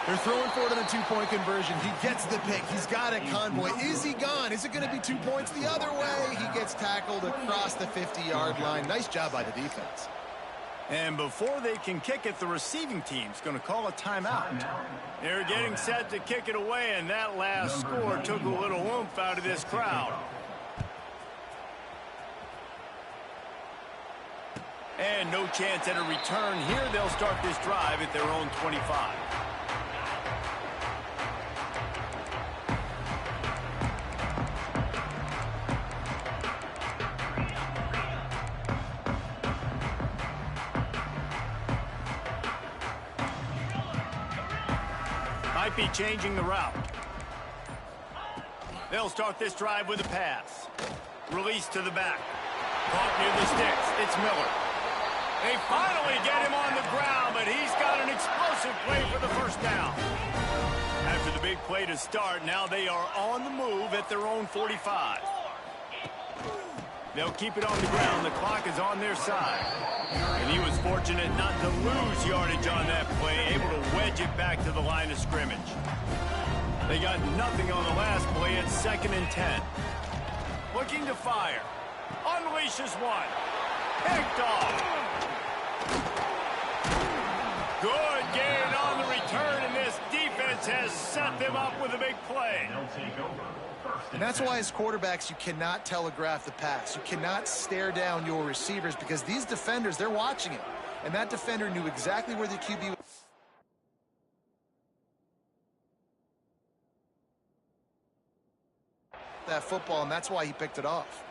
They're throwing for it on a two-point conversion. He gets the pick. He's got a convoy. Is he gone? Is it going to be 2 points the other way? He gets tackled across the 50-yard line. Nice job by the defense. And before they can kick it, the receiving team's going to call a timeout. They're getting set to kick it away, and that last score took a little oomph out of this crowd. And no chance at a return here. They'll start this drive at their own 25. Might be changing the route. They'll start this drive with a pass. Release to the back. Caught near the sticks. It's Miller. They finally get him on the ground, but he's got an explosive play for the first down. After the big play to start, now they are on the move at their own 45. They'll keep it on the ground. The clock is on their side. And he was fortunate not to lose yardage on that play, able to wedge it back to the line of scrimmage. They got nothing on the last play. It's 2nd and 10. Looking to fire. Unleashes one. Picked off. Good gain on the return, and this defense has set them up with a big play. And that's why as quarterbacks, you cannot telegraph the pass. You cannot stare down your receivers because these defenders, they're watching it. And that defender knew exactly where the QB was. That football, and that's why he picked it off.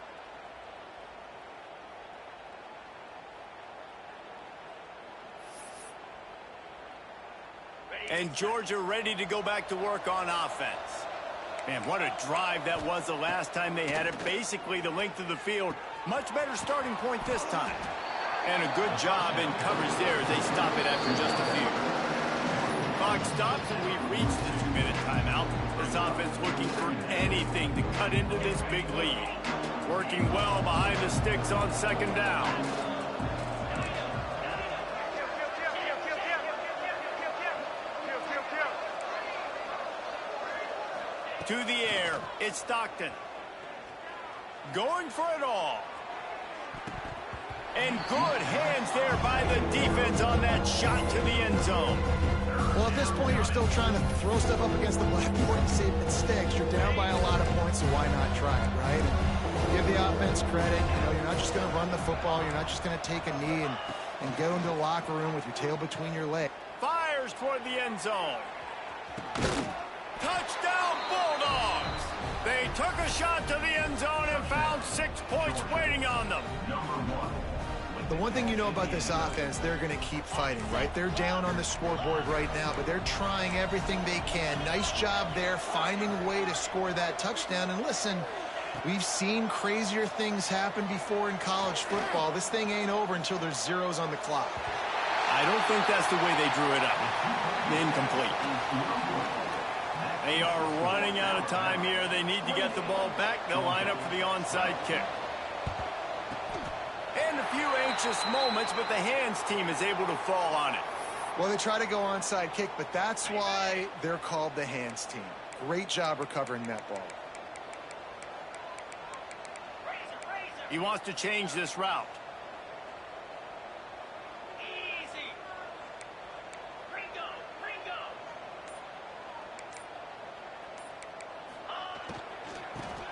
And Georgia ready to go back to work on offense. Man, what a drive that was the last time they had it. Basically the length of the field. Much better starting point this time. And a good job in coverage there as they stop it after just a few. Clock stops and we've reached the 2-minute timeout. This offense looking for anything to cut into this big lead. Working well behind the sticks on 2nd down. To the air, it's Stockton. Going for it all. And good hands there by the defense on that shot to the end zone. Well, at this point, you're still trying to throw stuff up against the blackboard and see if it sticks. You're down by a lot of points, so why not try it, right? And give the offense credit. You know, you're not just going to run the football. You're not just going to take a knee and go into the locker room with your tail between your legs. Fires toward the end zone. Touchdown, Bulldogs! They took a shot to the end zone and found 6 points waiting on them. The one thing you know about this offense, they're going to keep fighting, right? They're down on the scoreboard right now, but they're trying everything they can. Nice job there, finding a way to score that touchdown. And listen, we've seen crazier things happen before in college football. This thing ain't over until there's zeros on the clock. I don't think that's the way they drew it up. Incomplete. They are running out of time here. They need to get the ball back. They'll line up for the onside kick. And a few anxious moments, but the hands team is able to fall on it. Well, they try to go onside kick, but that's why they're called the hands team. Great job recovering that ball. He wants to change this route.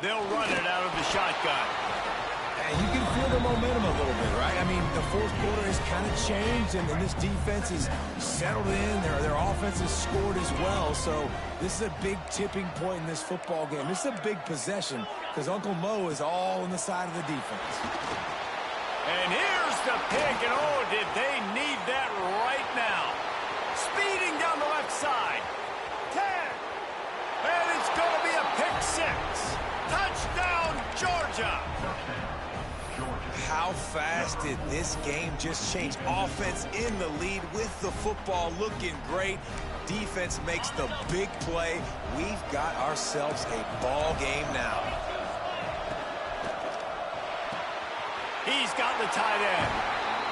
They'll run it out of the shotgun. And you can feel the momentum a little bit, right? I mean, the fourth quarter has kind of changed, and this defense is settled in. Their offense has scored as well. So this is a big tipping point in this football game. This is a big possession because Uncle Mo is all on the side of the defense. And here's the pick, and oh, did they need that right now. Speeding down the left side. 10. And it's going to be a pick 6. Touchdown, Georgia. How fast did this game just change? Offense in the lead with the football looking great. Defense makes the big play. We've got ourselves a ball game now. He's got the tight end.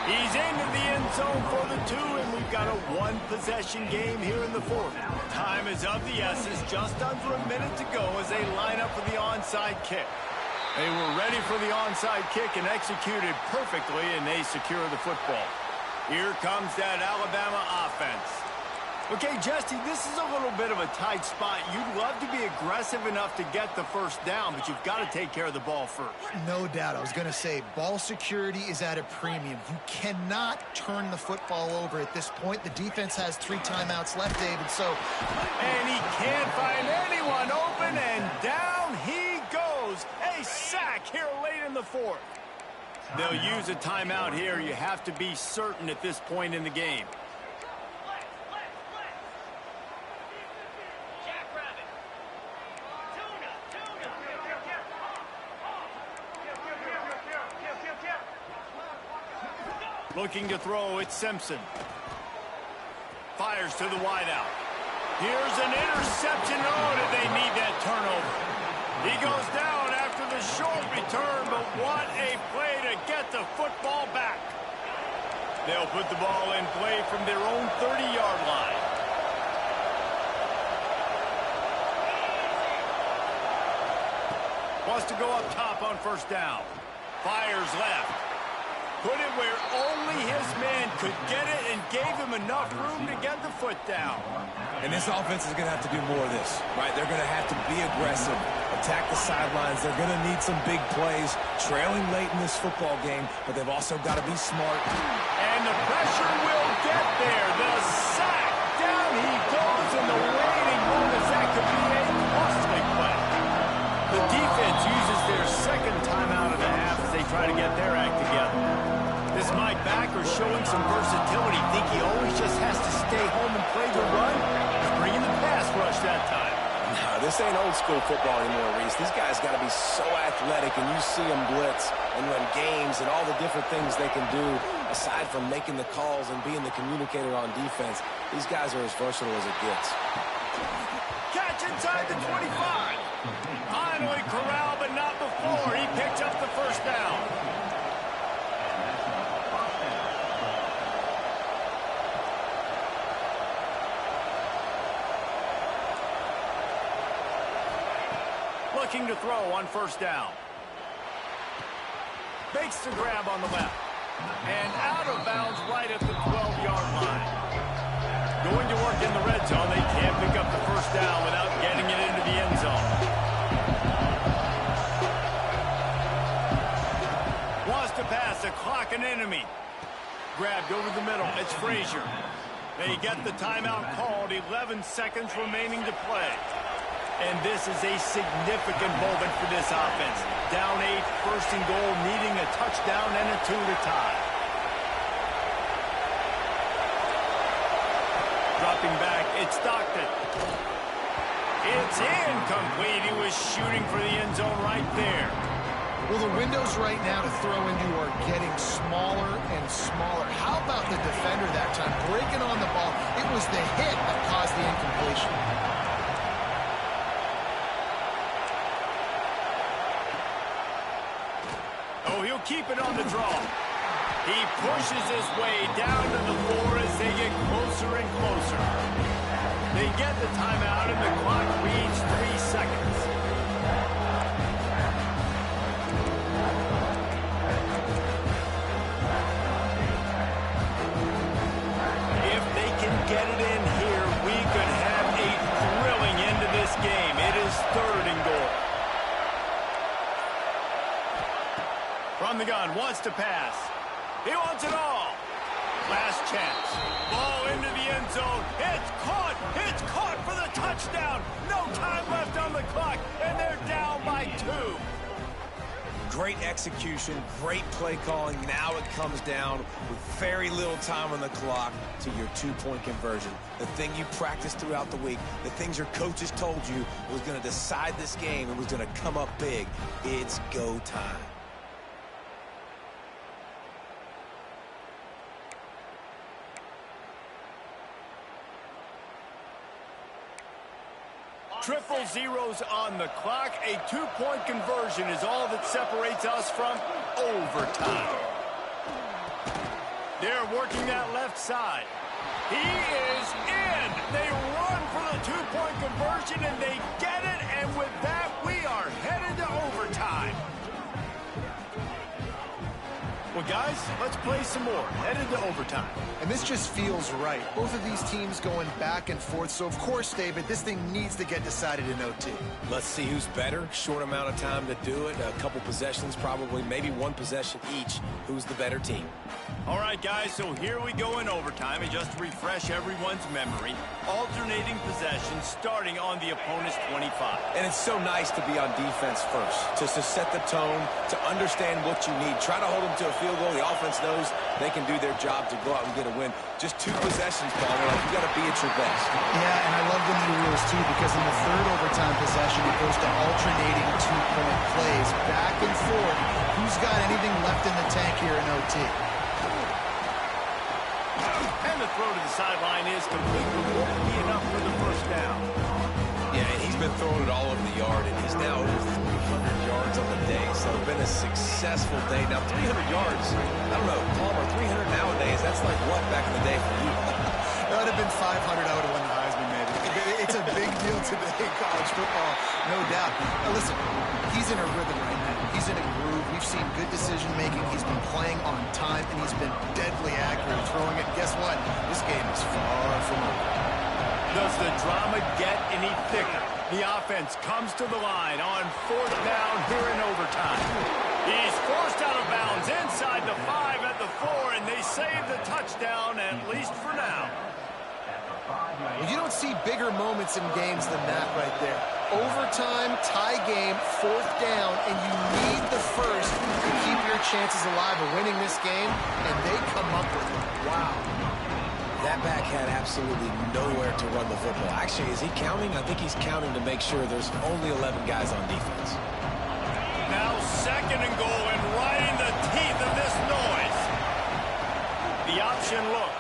He's into the end zone for the 2, and we've got a one-possession game here in the 4th. Time is of the essence. Just under a minute to go as they line up for the onside kick. They were ready for the onside kick and executed perfectly, and they secure the football. Here comes that Alabama offense. Okay, Jesse, this is a little bit of a tight spot. You'd love to be aggressive enough to get the first down, but you've got to take care of the ball first. No doubt. I was going to say, ball security is at a premium. You cannot turn the football over at this point. The defense has 3 timeouts left, David, so... And he can't find anyone open, and down he goes. A sack here late in the 4th. They'll use a timeout here. You have to be certain at this point in the game. Looking to throw, it's Simpson. Fires to the wideout. Here's an interception. Oh, did they need that turnover? He goes down after the short return, but what a play to get the football back. They'll put the ball in play from their own 30-yard line. Wants to go up top on first down. Fires left. Put it where only his man could get it and gave him enough room to get the foot down. And this offense is going to have to do more of this, right? They're going to have to be aggressive, attack the sidelines. They're going to need some big plays, trailing late in this football game, but they've also got to be smart. And the pressure will get there. The sack. Down he goes in the waiting moments. That could be a costly play. The defense uses their second timeout of the half as they try to get their act together. This Mike backer showing some versatility. Think he always just has to stay home and play the run? He's bringing the pass rush that time. No, this ain't old school football anymore, Reese. These guys got to be so athletic, and you see them blitz and run games and all the different things they can do aside from making the calls and being the communicator on defense. These guys are as versatile as it gets. Catch inside the 25. Finally corralled, but not before. He picked up the first down. Looking to throw on first down. Makes the grab on the left. And out of bounds right at the 12-yard line. Going to work in the red zone. They can't pick up the first down without getting it into the end zone. Wants to pass, a clock an enemy. Grabbed over the middle. It's Frazier. They get the timeout called. 11 seconds remaining to play. And this is a significant moment for this offense. Down 8, first and goal, needing a touchdown and a 2 to tie. Dropping back, it's Stockton. It's incomplete. He was shooting for the end zone right there. Well, the windows right now to throw into are getting smaller and smaller. How about the defender that time? Breaking on the ball. It was the hit that caused the incompletion. Keep it on the draw. He pushes his way down to the 4 as they get closer and closer. They get the timeout and the clock reads 3 seconds. If they can get it in here, we could have a thrilling end to this game. It is 3rd and goal. From the gun, wants to pass. He wants it all. Last chance. Ball into the end zone. It's caught. It's caught for the touchdown. No time left on the clock, and they're down by 2. Great execution, great play calling. Now it comes down with very little time on the clock to your two-point conversion. The thing you practiced throughout the week, the things your coaches told you was going to decide this game and was going to come up big. It's go time. Triple zeros on the clock. A two-point conversion is all that separates us from overtime. They're working that left side. He is in. They run for the two-point conversion, and they get it. And with that, we are headed to overtime. Well, guys, let's play some more. Headed to overtime. And this just feels right. Both of these teams going back and forth. So, of course, David, this thing needs to get decided in OT. Let's see who's better. Short amount of time to do it. A couple possessions, probably maybe one possession each. Who's the better team? All right, guys, so here we go in overtime. And just to refresh everyone's memory, alternating possessions starting on the opponent's 25. And it's so nice to be on defense first, just to set the tone, to understand what you need. Try to hold them to a field goal. The offense knows they can do their job to go out and get a win. Just two possessions, Paul. Like, you got to be at your best. Yeah, and I love the new rules, too, because in the third overtime possession, it goes to alternating two-point plays, back and forth. Who's got anything left in the tank here in OT? And the throw to the sideline is complete, but won't be enough for the first down. Yeah, and he's been throwing it all over the yard, and he's now over 300 yards on the day, so it's been a successful day. Now, 300 yards, I don't know, Palmer, 300 nowadays, that's like what back in the day for you? That would have been 500. I would have won the Heisman, maybe. It's a big deal today in college football, no doubt. Now, listen, he's in a rhythm right now. He's in a groove. We've seen good decision-making. He's been playing on time, and he's been deadly accurate throwing it. Guess what? This game is far from over. Does the drama get any thicker? The offense comes to the line on fourth down here in overtime. He's forced out of bounds inside the 5 at the 4, and they save the touchdown, at least for now. Well, you don't see bigger moments in games than that right there. Overtime, tie game, fourth down, and you need the first to keep your chances alive of winning this game, and they come up with it. Wow. That back had absolutely nowhere to run the football. Actually, is he counting? I think he's counting to make sure there's only 11 guys on defense. Now second and goal, and right in the teeth of this noise. The option look.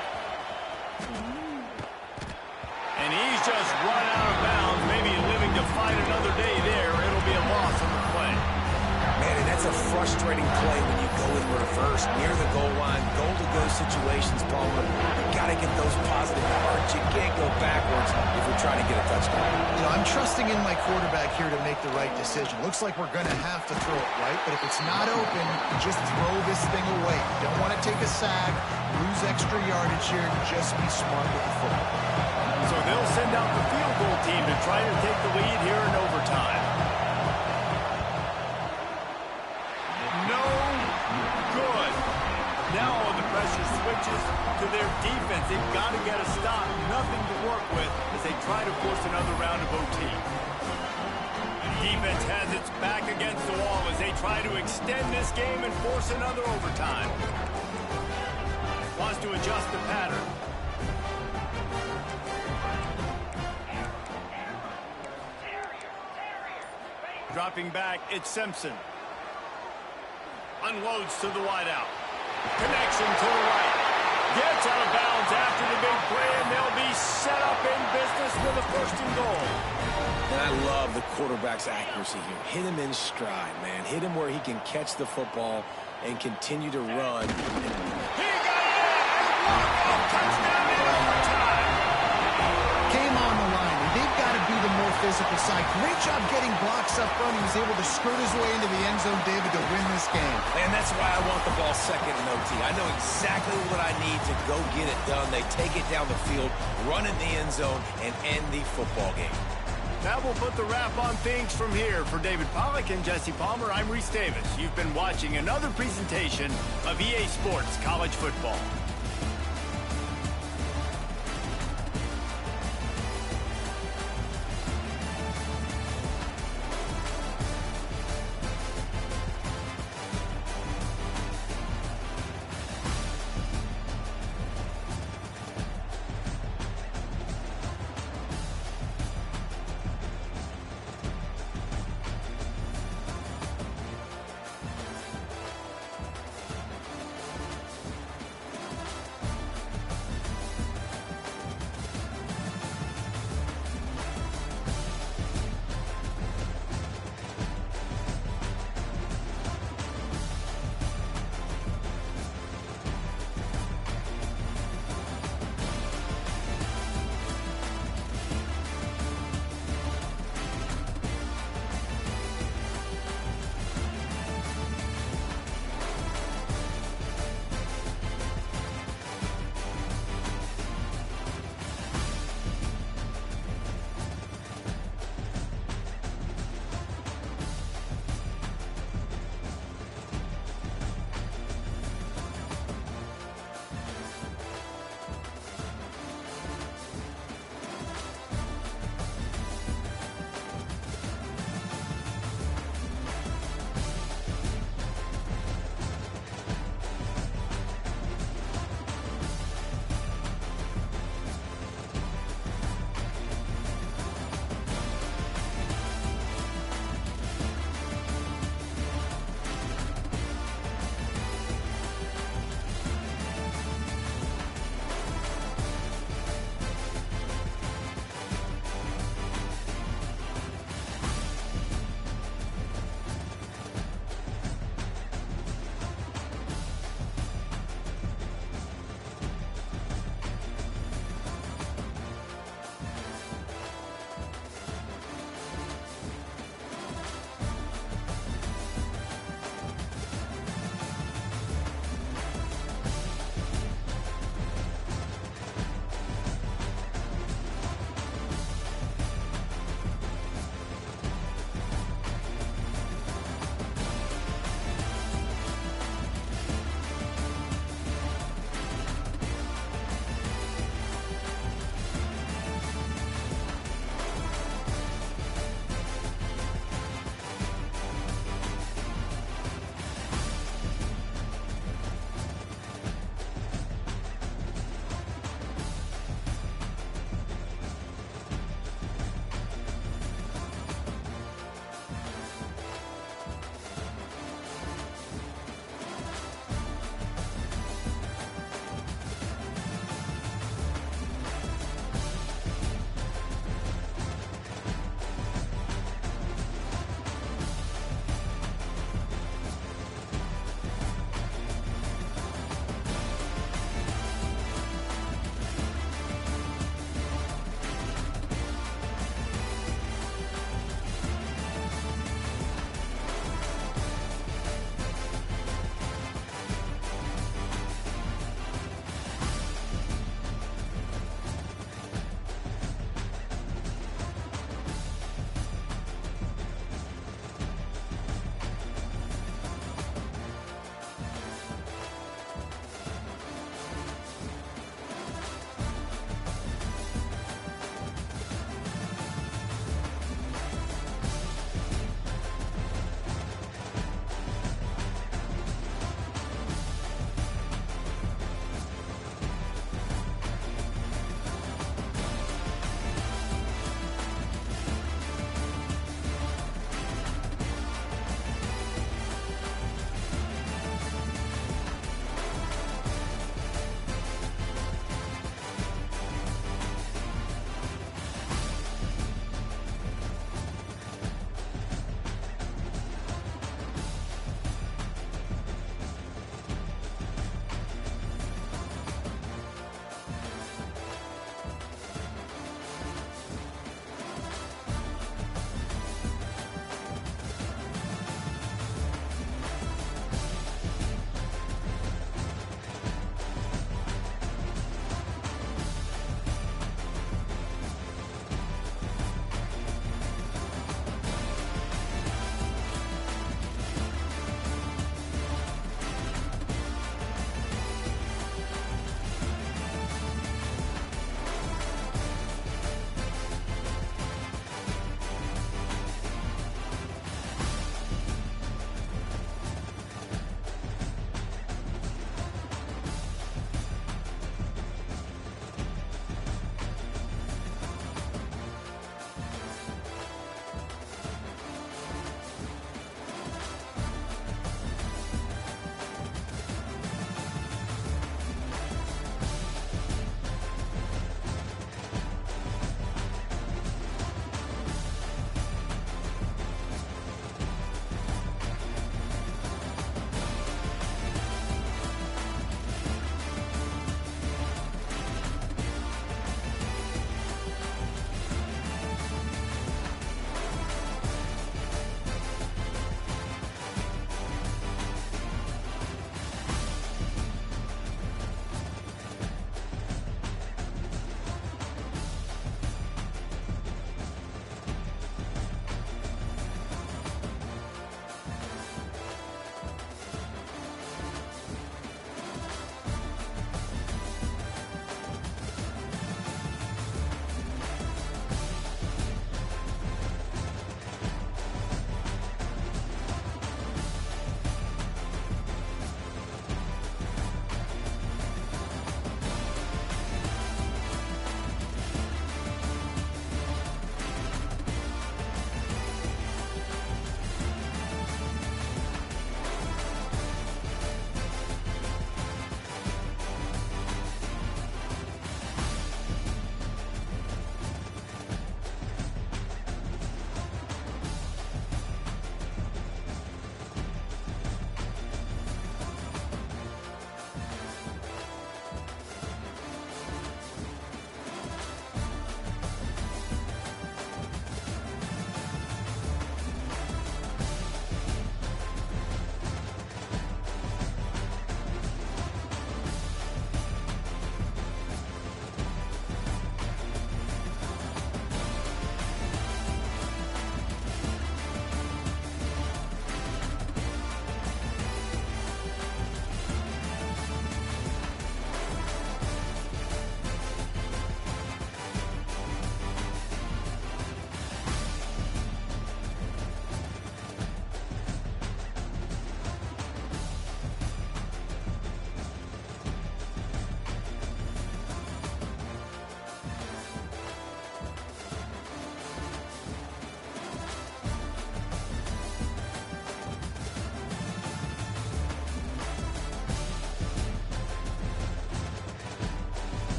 And he's just run out of bounds, maybe living to fight another day there. It'll be a loss on the play. Man, and that's a frustrating play when you go in reverse near the goal line. Goal-to-go situations, Palmer. You got to get those positive yards. You can't go backwards if you're trying to get a touchdown. You know, I'm trusting in my quarterback here to make the right decision. Looks like we're going to have to throw it, right? But if it's not open, just throw this thing away. You don't want to take a sack, lose extra yardage here. Just be smart with the football. So they'll send out the field goal team to try to take the lead here in overtime. No good. Now all the pressure switches to their defense. They've got to get a stop. Nothing to work with as they try to force another round of OT. Defense has its back against the wall as they try to extend this game and force another overtime. Wants to adjust the pattern. Dropping back, it's Simpson. Unloads to the wideout. Connection to the right. Gets out of bounds after the big play, and they'll be set up in business with a first and goal. And I love the quarterback's accuracy here. Hit him in stride, man. Hit him where he can catch the football and continue to run. He got it in! A walk-off touchdown in overtime! Game on the line, and they've got to be the more physical side. Great job getting blocks up front. He was able to skirt his way into the end zone, David, to win this game. And that's why I want the ball second in OT. I know exactly what I need to go get it done. They take it down the field, run in the end zone, and end the football game. That will put the wrap on things from here. For David Pollack and Jesse Palmer, I'm Reese Davis. You've been watching another presentation of EA Sports College Football.